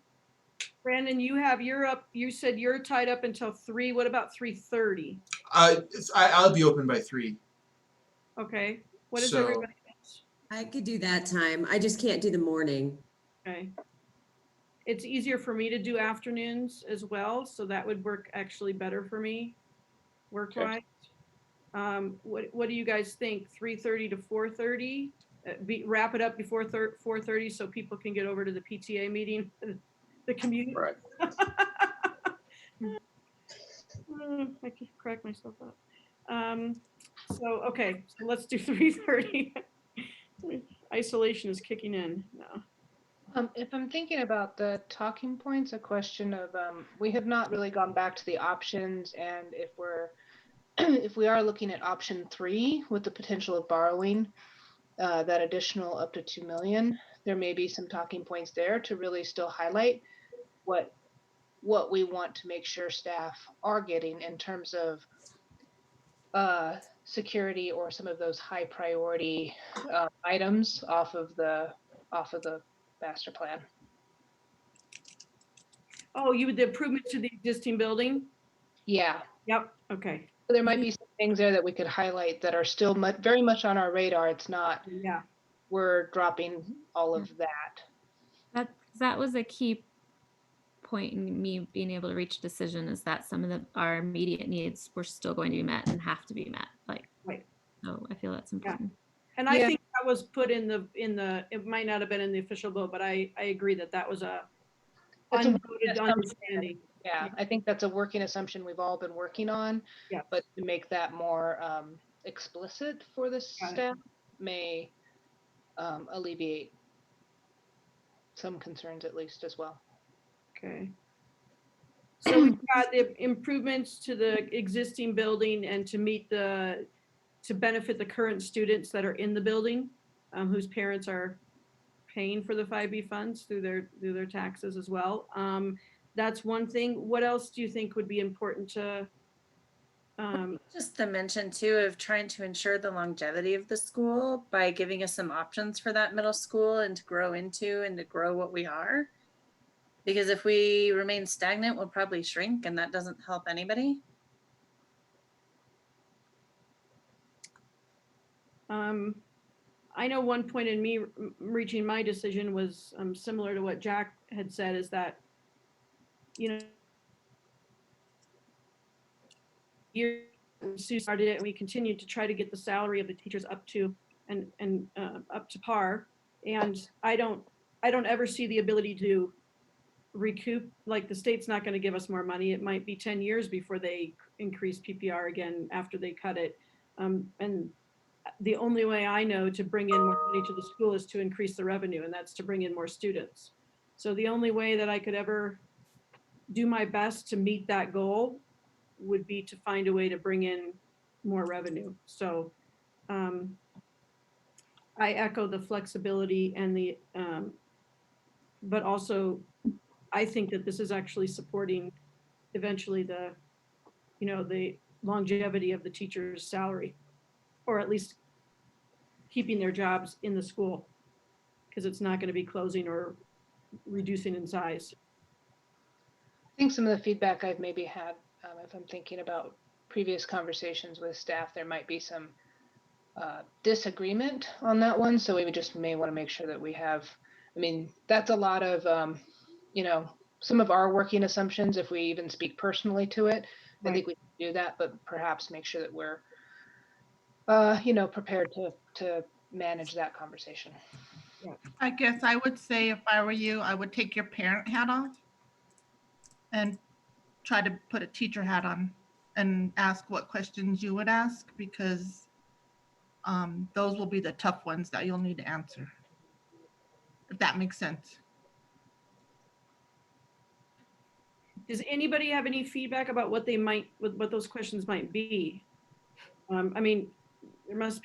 Brandon, you said you're tied up until 3. What about 3:30? I'll be open by 3. Okay. What is So- everybody else? I could do that time. I just can't do the morning. Okay. It's easier for me to do afternoons as well, so that would work actually better for me, work-wise. What do you guys think? 3:30 to 4:30? Wrap it up before 4:30 so people can get over to the PTA meeting, the commute. Right. I can crack myself up. Okay, so let's do 3:30. Isolation is kicking in now. If I'm thinking about the talking points, a question of, we have not really gone back to the options, and if we are looking at option 3 with the potential of borrowing that additional up to 2 million, there may be some talking points there to really still highlight what we want to make sure staff are getting in terms of security or some of those high priority items off of the master plan. Oh, the improvements to the existing building? Yeah. Yep, okay. So there might be some things there that we could highlight that are still very much on our radar. It's not, Yeah. we're dropping all of that. That was a key point in me being able to reach a decision, is that some of our immediate needs were still going to be met and have to be met. Right. So I feel that's important. And I think that was put in the, it might not have been in the official vote, but I agree that was a unvoted understanding. Yeah, I think that's a working assumption we've all been working on. Yeah. But to make that more explicit for the staff may alleviate some concerns at least as well. Okay. So we've got the improvements to the existing building and to benefit the current students that are in the building, whose parents are paying for the 5B funds through their taxes as well. That's one thing. What else do you think would be important to? Just the mention too of trying to ensure the longevity of the school by giving us some options for that middle school and to grow into and to grow what we are. Because if we remain stagnant, we'll probably shrink, and that doesn't help anybody. I know one point in me reaching my decision was similar to what Jack had said, is that, year Sue started it, and we continued to try to get the salary of the teachers up to up to par. And I don't ever see the ability to recoup, like the state's not going to give us more money. It might be 10 years before they increase PPR again after they cut it. And the only way I know to bring in more money to the school is to increase the revenue, and that's to bring in more students. So the only way that I could ever do my best to meet that goal would be to find a way to bring in more revenue. So I echo the flexibility and the, but also I think that this is actually supporting eventually the, the longevity of the teacher's salary, or at least keeping their jobs in the school, because it's not going to be closing or reducing in size. I think some of the feedback I've maybe had, if I'm thinking about previous conversations with staff, there might be some disagreement on that one. So we just may want to make sure that we have, I mean, that's a lot of, some of our working assumptions, if we even speak personally to it. I think we can do that, but perhaps make sure that we're, prepared to manage that conversation. I guess I would say if I were you, I would take your parent hat off and try to put a teacher hat on and ask what questions you would ask, because those will be the tough ones that you'll need to answer, if that makes sense. Does anybody have any feedback about what what those questions might be? I mean, there must have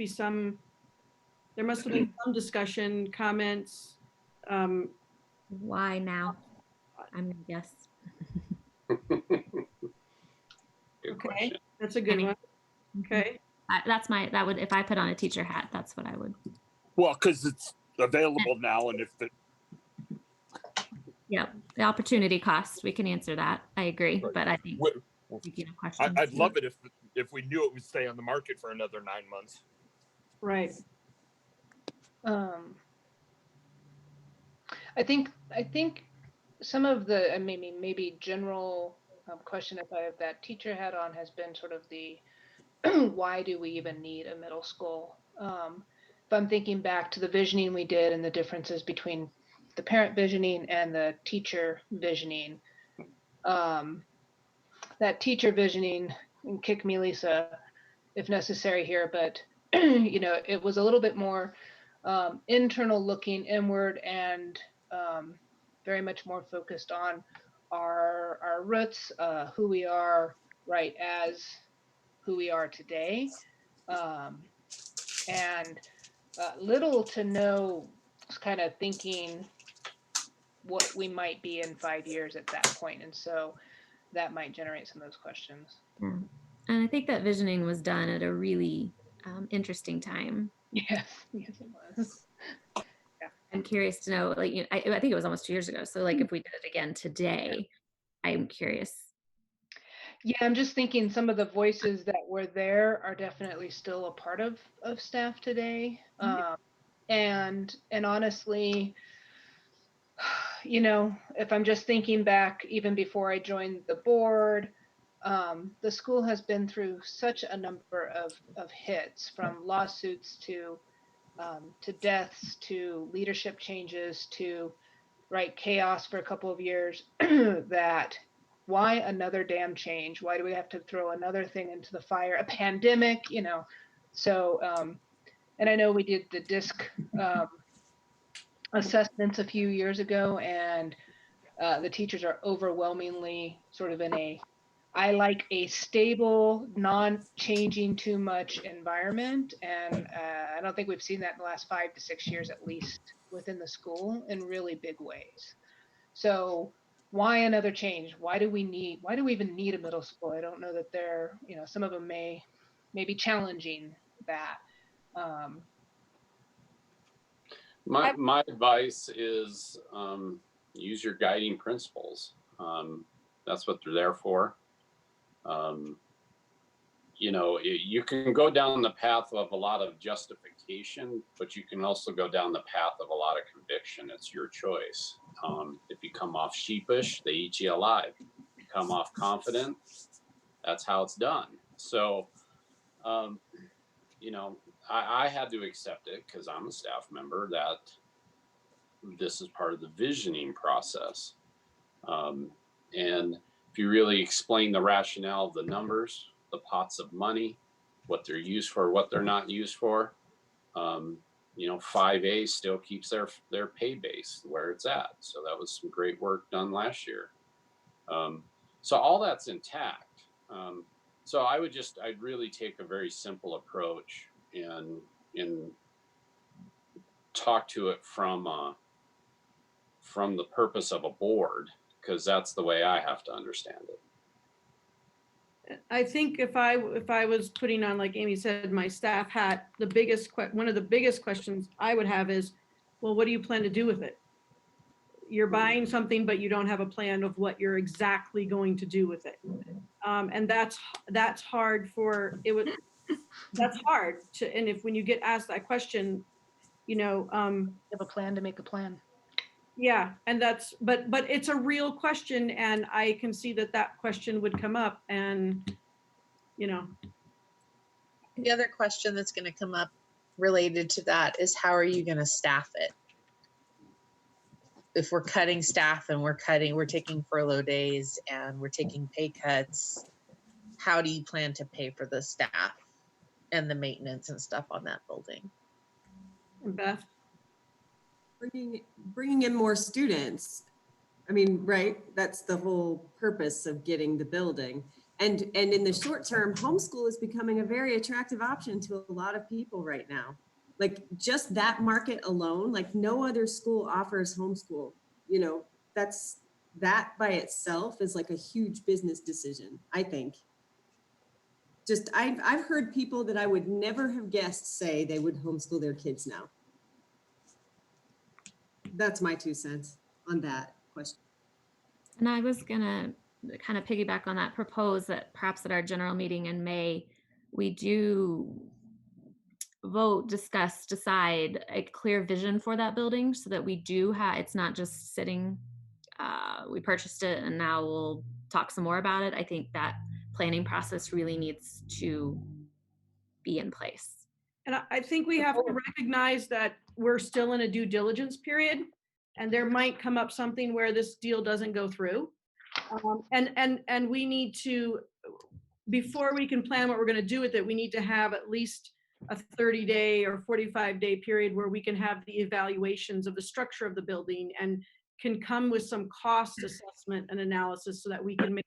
been some discussion, comments. Why now? I'm gonna guess. Good Okay, question. that's a good one. Okay. That would, if I put on a teacher hat, that's what I would. Well, because it's available now, and if the Yep, the opportunity cost, we can answer that. I agree, Right. but I think speaking of questions, I'd love it if we knew it would stay on the market for another 9 months. Right. I think some of the maybe general question, if I have that teacher hat on, has been sort of the why do we even need a middle school? If I'm thinking back to the visioning we did and the differences between the parent visioning and the teacher visioning, that teacher visioning, and kick me, Lisa, if necessary here, but it was a little bit more internal looking inward, and very much more focused on our roots, who we are, right, as who we are today, and little to no kind of thinking what we might be in 5 years at that point. And so that might generate some of those questions. yeah. And I think that visioning was done at a really interesting time. Yes, it was. I'm curious to know, like, I think it was almost 2 years ago. So like, if we did it again today, I'm curious. Yeah, I'm just thinking some of the voices that were there are definitely still a part of staff today. And honestly, if I'm just thinking back, even before I joined the board, the school has been through such a number of hits, from lawsuits to deaths, to leadership changes, to chaos for a couple of years, that why another damn change? Why do we have to throw another thing into the fire? A pandemic, So, and I know we did the DISC assessments a few years ago, and the teachers are overwhelmingly sort of in I like a stable, non-changing too much environment. And I don't think we've seen that in the last 5 to 6 years, at least within the school, in really big ways. So why another change? Why do we even need a middle school? I don't know that they're, some of them may be challenging that. My advice is use your guiding principles. That's what they're there for. You can go down the path of a lot of justification, but you can also go down the path of a lot of conviction. It's your choice. If you come off sheepish, they eat you alive. If you come off confident, that's how it's done. So, I had to accept it because I'm a staff member, that this is part of the visioning process. And if you really explain the rationale of the numbers, the pots of money, what they're used for, what they're not used for, 5A still keeps their pay base where it's at. So that was some great work done last year. So all that's intact. So I'd really take a very simple approach and talk to it from the purpose of a board, because that's the way I have to understand it. I think if I was putting on, like Amy said, my staff hat, one of the biggest questions I would have is, well, what do you plan to do with it? You're buying something, but you don't have a plan of what you're exactly going to do with it. And that's hard that's hard to, and when you get asked that question, Have a plan to make a plan. yeah, and but it's a real question, and I can see that question would come up, and The other question that's going to come up related to that is, how are you going to staff it? If we're cutting staff and we're taking furlough days and we're taking pay cuts, how do you plan to pay for the staff and the maintenance and stuff on that building? Beth? Bringing in more students. I mean, right? That's the whole purpose of getting the building. And in the short term, homeschool is becoming a very attractive option to a lot of people right now. Like just that market alone, like no other school offers homeschool. That by itself is like a huge business decision, I think. Just I've heard people that I would never have guessed say they would homeschool their kids now. That's my 2 cents on that question. And I was gonna kind of piggyback on that, propose that perhaps at our general meeting in May, we do vote, discuss, decide a clear vision for that building so that we do have, it's not just sitting, we purchased it and now we'll talk some more about it. I think that planning process really needs to be in place. And I think we have to recognize that we're still in a due diligence period, and there might come up something where this deal doesn't go through. And we need to, before we can plan what we're going to do with it, we need to have at least a 30-day or 45-day period where we can have the evaluations of the structure of the building and can come with some cost assessment and analysis so that we can make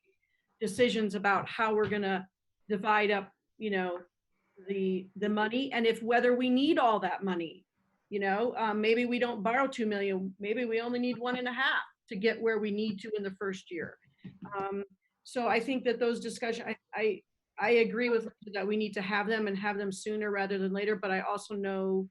decisions about how we're going to divide up, the money, and whether we need all that money. Maybe we don't borrow 2 million, maybe we only need 1.5 to get where we need to in the first year. So I think that those discussions, I agree with that we need to have them and have them sooner rather than later, but I also know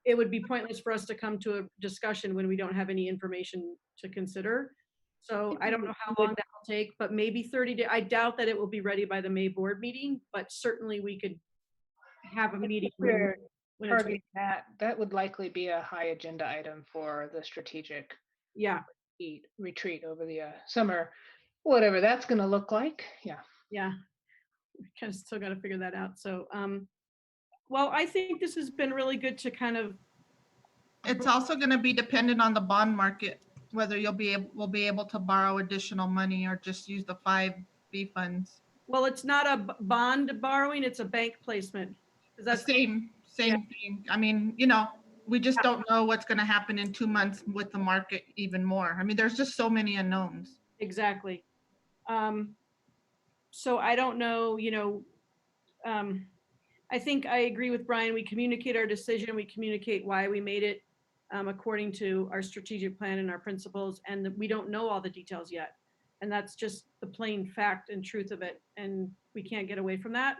it would be pointless for us to come to a discussion when we don't have any information to consider. So I don't know how long that will take, but maybe 30 days. I doubt that it will be ready by the May board meeting, but certainly we could have a meeting. Targeting that would likely be a high agenda item for the strategic retreat over the summer, whatever that's going to look like. Yeah, we kind of still got to figure that out. So well, I think this has been really good to kind of. It's also going to be dependent on the bond market, whether we'll be able to borrow additional money or just use the 5B funds. Well, it's not a bond borrowing, it's a bank placement. That's the same thing. I mean, we just don't know what's going to happen in 2 months with the market even more. I mean, there's just so many unknowns. Exactly. So I don't know, I think I agree with Brian. We communicate our decision, we communicate why we made it according to our strategic plan and our principles, and we don't know all the details yet. And that's just the plain fact and truth of it. And we can't get away from that.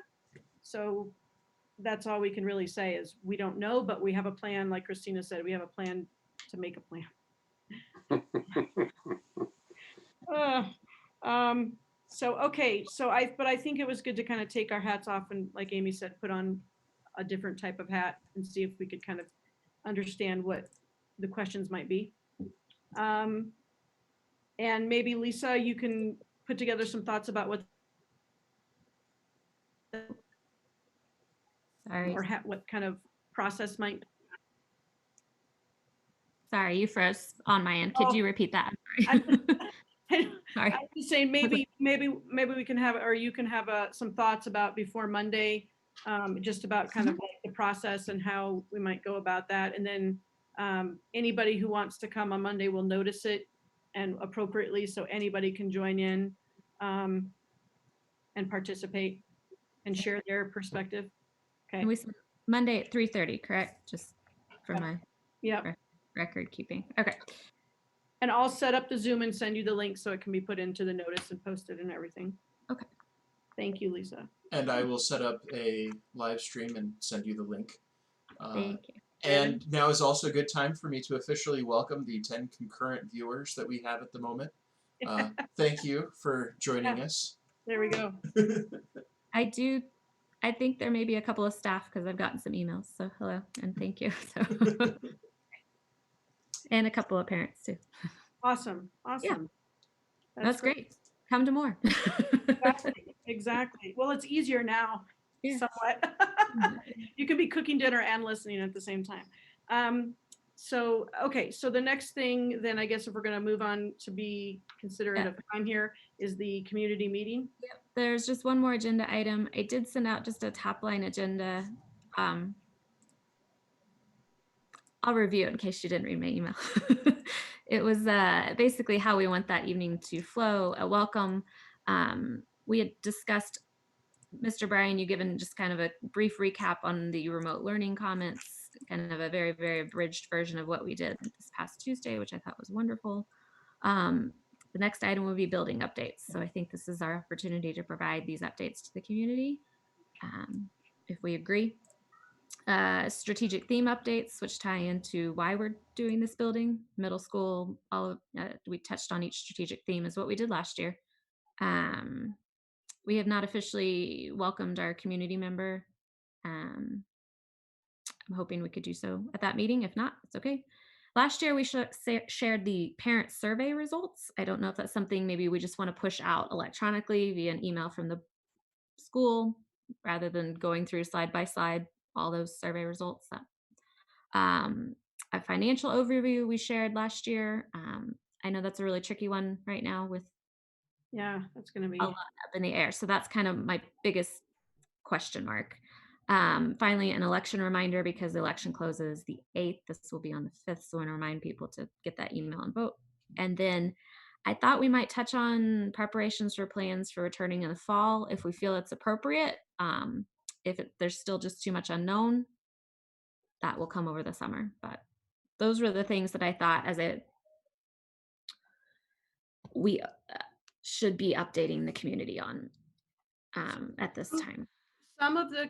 So that's all we can really say is we don't know, but we have a plan. Like Christina said, we have a plan to make a plan. But I think it was good to kind of take our hats off and, like Amy said, put on a different type of hat and see if we could kind of understand what the questions might be. And maybe Lisa, you can put together some thoughts about what what kind of process might. Sorry, you froze on my end. Could you repeat that? Sorry. I was saying maybe we can have, or you can have some thoughts about before Monday, just about kind of like the process and how we might go about that. And then anybody who wants to come on Monday will notice it and appropriately, so anybody can join in and participate and share their perspective. Okay. And we said Monday at 3:30, correct? Just for my Yep. record keeping. Okay. And I'll set up the Zoom and send you the link so it can be put into the notice and posted and everything. Okay. Thank you, Lisa. And I will set up a live stream and send you the link. Thank you. And now is also a good time for me to officially welcome the 10 concurrent viewers that we have at the moment. Thank you for joining us. There we go. I think there may be a couple of staff because I've gotten some emails. So hello and thank you. So and a couple of parents too. Awesome. Yeah. Awesome. That's great. Come to more. Exactly. Well, it's easier now, Yeah. somewhat. You can be cooking dinner and listening at the same time. So, okay. So the next thing then, I guess if we're going to move on to be considerate of time here, is the community meeting. Yep. There's just one more agenda item. I did send out just a top line agenda. I'll review it in case you didn't read my email. It was basically how we want that evening to flow. A welcome. We had discussed, Mr. Bryan, you given just kind of a brief recap on the remote learning comments, kind of a very, very abridged version of what we did this past Tuesday, which I thought was wonderful. The next item will be building updates. So I think this is our opportunity to provide these updates to the community, if we agree. Strategic theme updates, which tie into why we're doing this building, middle school, we touched on each strategic theme is what we did last year. We have not officially welcomed our community member. I'm hoping we could do so at that meeting. If not, it's okay. Last year, we shared the parent survey results. I don't know if that's something maybe we just want to push out electronically via an email from the school rather than going through slide by slide all those survey results. A financial overview we shared last year. I know that's a really tricky one right now with that's going to be a lot up in the air. So that's kind of my biggest question mark. Finally, an election reminder because the election closes the 8th. This will be on the 5th. So I want to remind people to get that email and vote. And then I thought we might touch on preparations for plans for returning in the fall if we feel it's appropriate. If there's still just too much unknown, that will come over the summer. But those were the things that I thought we should be updating the community on at this time. Some of the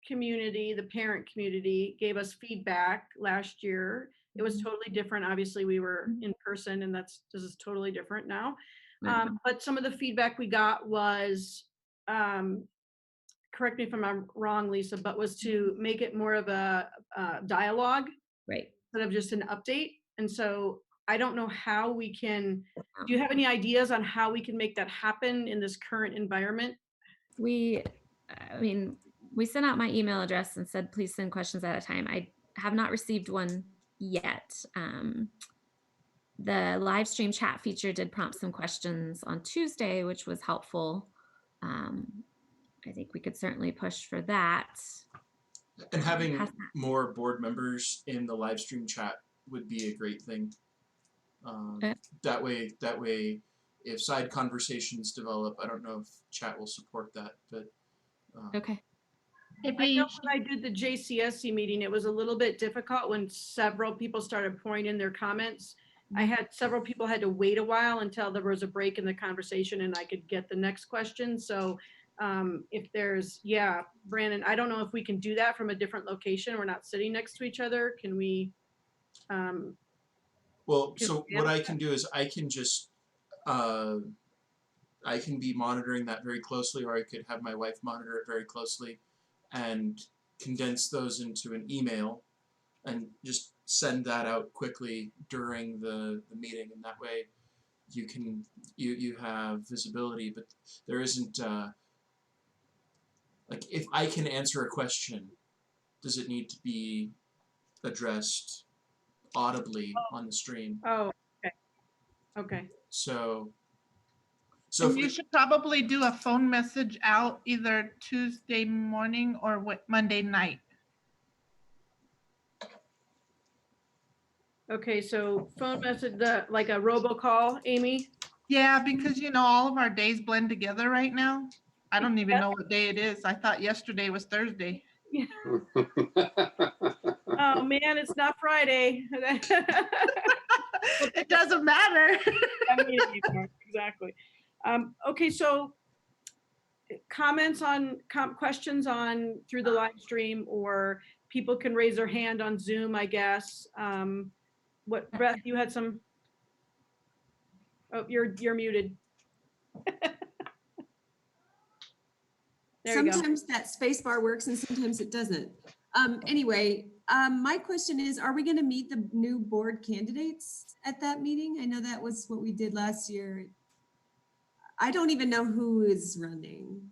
community, the parent community, gave us feedback last year. It was totally different. Obviously, we were in person, and this is totally different now. But some of the feedback we got was, correct me if I'm wrong, Lisa, but was to make it more of a dialogue, right, instead of just an update. And so I don't know how we can. Do you have any ideas on how we can make that happen in this current environment? We sent out my email address and said, please send questions at a time. I have not received one yet. The live stream chat feature did prompt some questions on Tuesday, which was helpful. I think we could certainly push for that. And having more board members in the live stream chat would be a great thing. That way, if side conversations develop, I don't know if chat will support that, but okay. I know when I did the JCSC meeting, it was a little bit difficult when several people started pouring in their comments. I had several people had to wait a while until there was a break in the conversation and I could get the next question. So if there's, Brandon, I don't know if we can do that from a different location. We're not sitting next to each other. Can we? Well, so what I can do is I can just, I can be monitoring that very closely, or I could have my wife monitor it very closely and condense those into an email and just send that out quickly during the meeting. And that way you have visibility, but there isn't, like if I can answer a question, does it need to be addressed audibly on the stream? Oh, okay. Okay. So So And if you we, should probably do a phone message out either Tuesday morning or Monday night. Okay, so phone message, like a robocall, Amy? Yeah, because all of our days blend together right now. I don't even know what day it is. I thought yesterday was Thursday. Oh, man, it's not Friday. It doesn't matter. Exactly. Okay, so comments on, questions on through the live stream, or people can raise their hand on Zoom, I guess. What, Beth, you had some? Oh, you're muted. There you go. Sometimes that space bar works and sometimes it doesn't. Anyway, my question is, are we going to meet the new board candidates at that meeting? I know that was what we did last year. I don't even know who is running.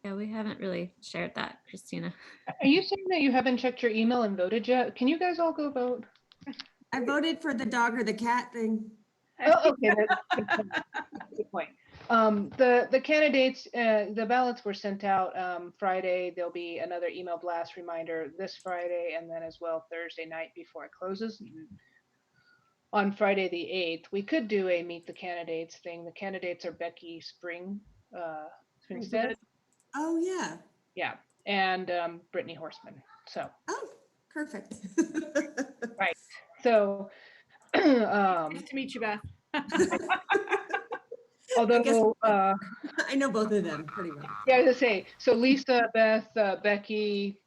Yeah, we haven't really shared that, Christina. Are you saying that you haven't checked your email and voted yet? Can you guys all go vote? I voted for the dog or the cat thing. Oh, okay. That's a good point. The candidates, the ballots were sent out Friday. There'll be another email blast reminder this Friday, and then as well Thursday night before it closes. On Friday the 8th, we could do a meet the candidates thing. The candidates are Becky Springstead. Oh, yeah. Yeah, and Brittany Horseman. So. Oh, perfect. Right. So. Nice to meet you, Beth. Although I know both of them pretty well. Yeah, I was gonna say, so Lisa, Beth, Becky,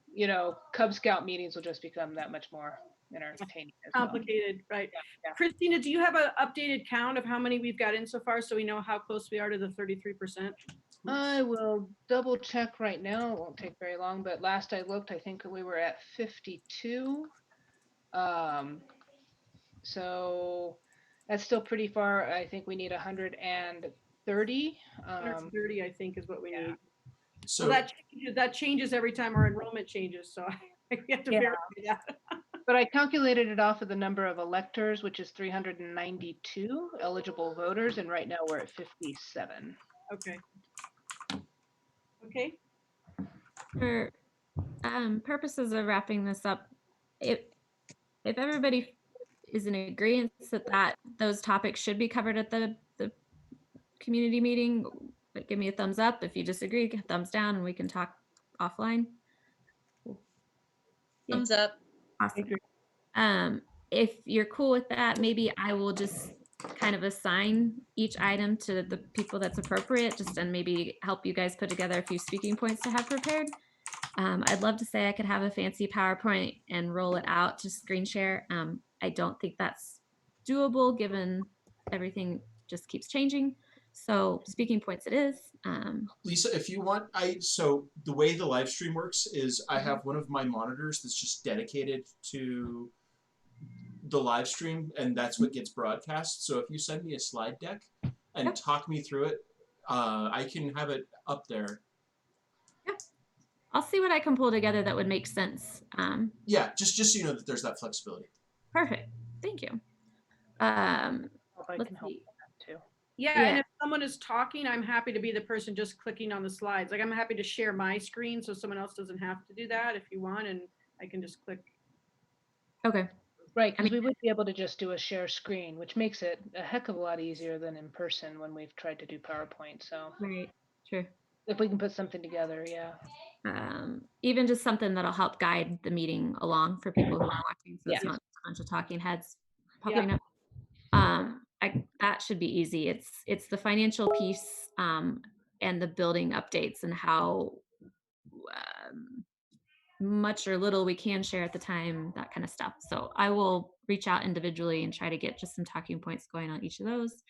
Cub Scout meetings will just become that much more entertaining. Complicated, right? Yeah. Christina, do you have an updated count of how many we've got in so far, so we know how close we are to the 33%? I will double check right now. It won't take very long, but last I looked, I think we were at 52. So that's still pretty far. I think we need 130. 130, I think, is what we need. so Well, that changes every time our enrollment changes, so we have to verify that. But I calculated it off of the number of electors, which is 392 eligible voters, and right now we're at 57. Okay. Okay. For purposes of wrapping this up, if everybody is in agreement that those topics should be covered at the community meeting, give me a thumbs up. If you disagree, thumbs down, and we can talk offline. Yeah. Thumbs up. Awesome. If you're cool with that, maybe I will just kind of assign each item to the people that's appropriate, and maybe help you guys put together a few speaking points to have prepared. I'd love to say I could have a fancy PowerPoint and roll it out to screen share. I don't think that's doable given everything just keeps changing. So speaking points it is. Lisa, if you want, so the way the live stream works is I have one of my monitors that's just dedicated to the live stream, and that's what gets broadcast. So if you send me a slide deck and talk me through it, I can have it up there. Yep. I'll see what I can pull together that would make sense. Yeah, just so you know that there's that flexibility. Perfect. Thank you. Let's see. Too. Yeah, and if someone is talking, I'm happy to be the person just clicking on the slides. Like, I'm happy to share my screen so someone else doesn't have to do that if you want, and I can just click. Okay. Right, because we would be able to just do a share screen, which makes it a heck of a lot easier than in person when we've tried to do PowerPoint. So Right. True. If we can put something together, yeah. Even just something that'll help guide the meeting along for people who are watching, so it's not a bunch of talking heads popping up. That should be easy. It's the financial piece and the building updates and how much or little we can share at the time, that kind of stuff. So I will reach out individually and try to get just some talking points going on each of those.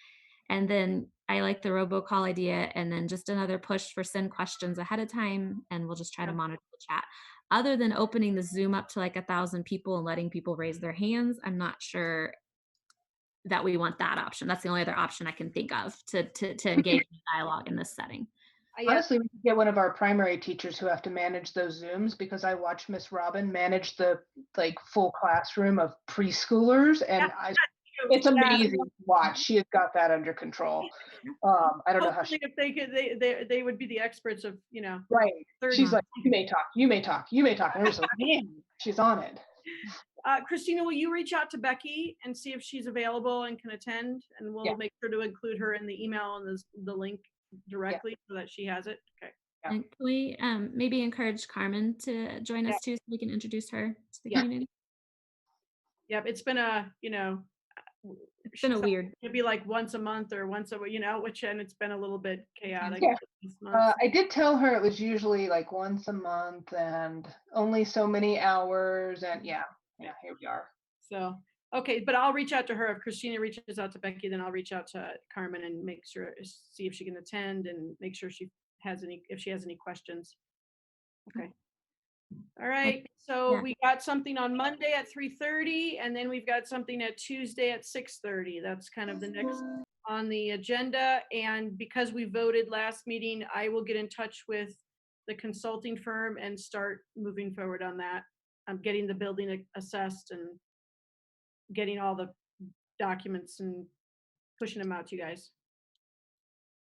And then I like the robocall idea, and then just another push for send questions ahead of time, and we'll just try to monitor the chat. Other than opening the Zoom up to like 1,000 people and letting people raise their hands, I'm not sure that we want that option. That's the only other option I can think of to engage in dialogue in this setting. Honestly, we could get one of our primary teachers who have to manage those Zooms, because I watched Miss Robin manage the full classroom of preschoolers, and It's Yeah. amazing to watch. She has got that under control. I don't know how she, Hopefully if they could, they would be the experts of, right. 30. She's like, you may talk, you may talk, you may talk. And I'm just like, man, she's on it. Christina, will you reach out to Becky and see if she's available and can attend? And we'll Yeah. make sure to include her in the email and the link directly so that she has it. Okay. Yeah. And can we maybe encourage Carmen to join us too, so we can introduce her to the Yeah. community? Yep. It's been a, It's been a weird. it'd be like once a month or once a, and it's been a little bit chaotic. Yeah. this month. I did tell her it was usually like once a month and only so many hours. And yeah, here we are. So, okay, but I'll reach out to her. If Christina reaches out to Becky, then I'll reach out to Carmen and make sure, see if she can attend and make sure if she has any questions. Okay. All right, so Yeah. we got something on Monday at 3:30, and then we've got something at Tuesday at 6:30. That's kind of the next on the agenda. And because we voted last meeting, I will get in touch with the consulting firm and start moving forward on that. I'm getting the building assessed and getting all the documents and pushing them out to you guys.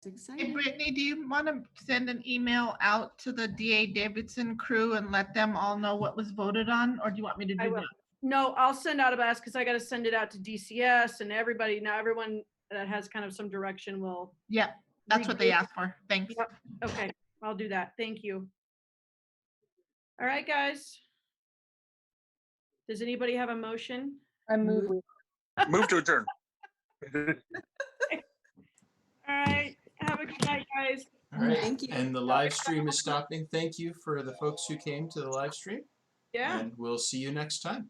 It's Hey, exciting. Brittany, do you want to send an email out to the DA Davidson crew and let them all know what was voted on? Or do you want me to I do will. that? No, I'll send out a blast because I got to send it out to DCS and everybody. Now everyone that has kind of some direction will. Yeah, that's what they regroup. asked for. Thanks. Yep. Okay, I'll do that. Thank you. All right, guys. Does anybody have a motion? I move. Move to adjourn. All right. Have a good night, guys. All right. Thank you. And the live stream is stopping. Thank you for the folks who came to the live stream. Yeah. And we'll see you next time.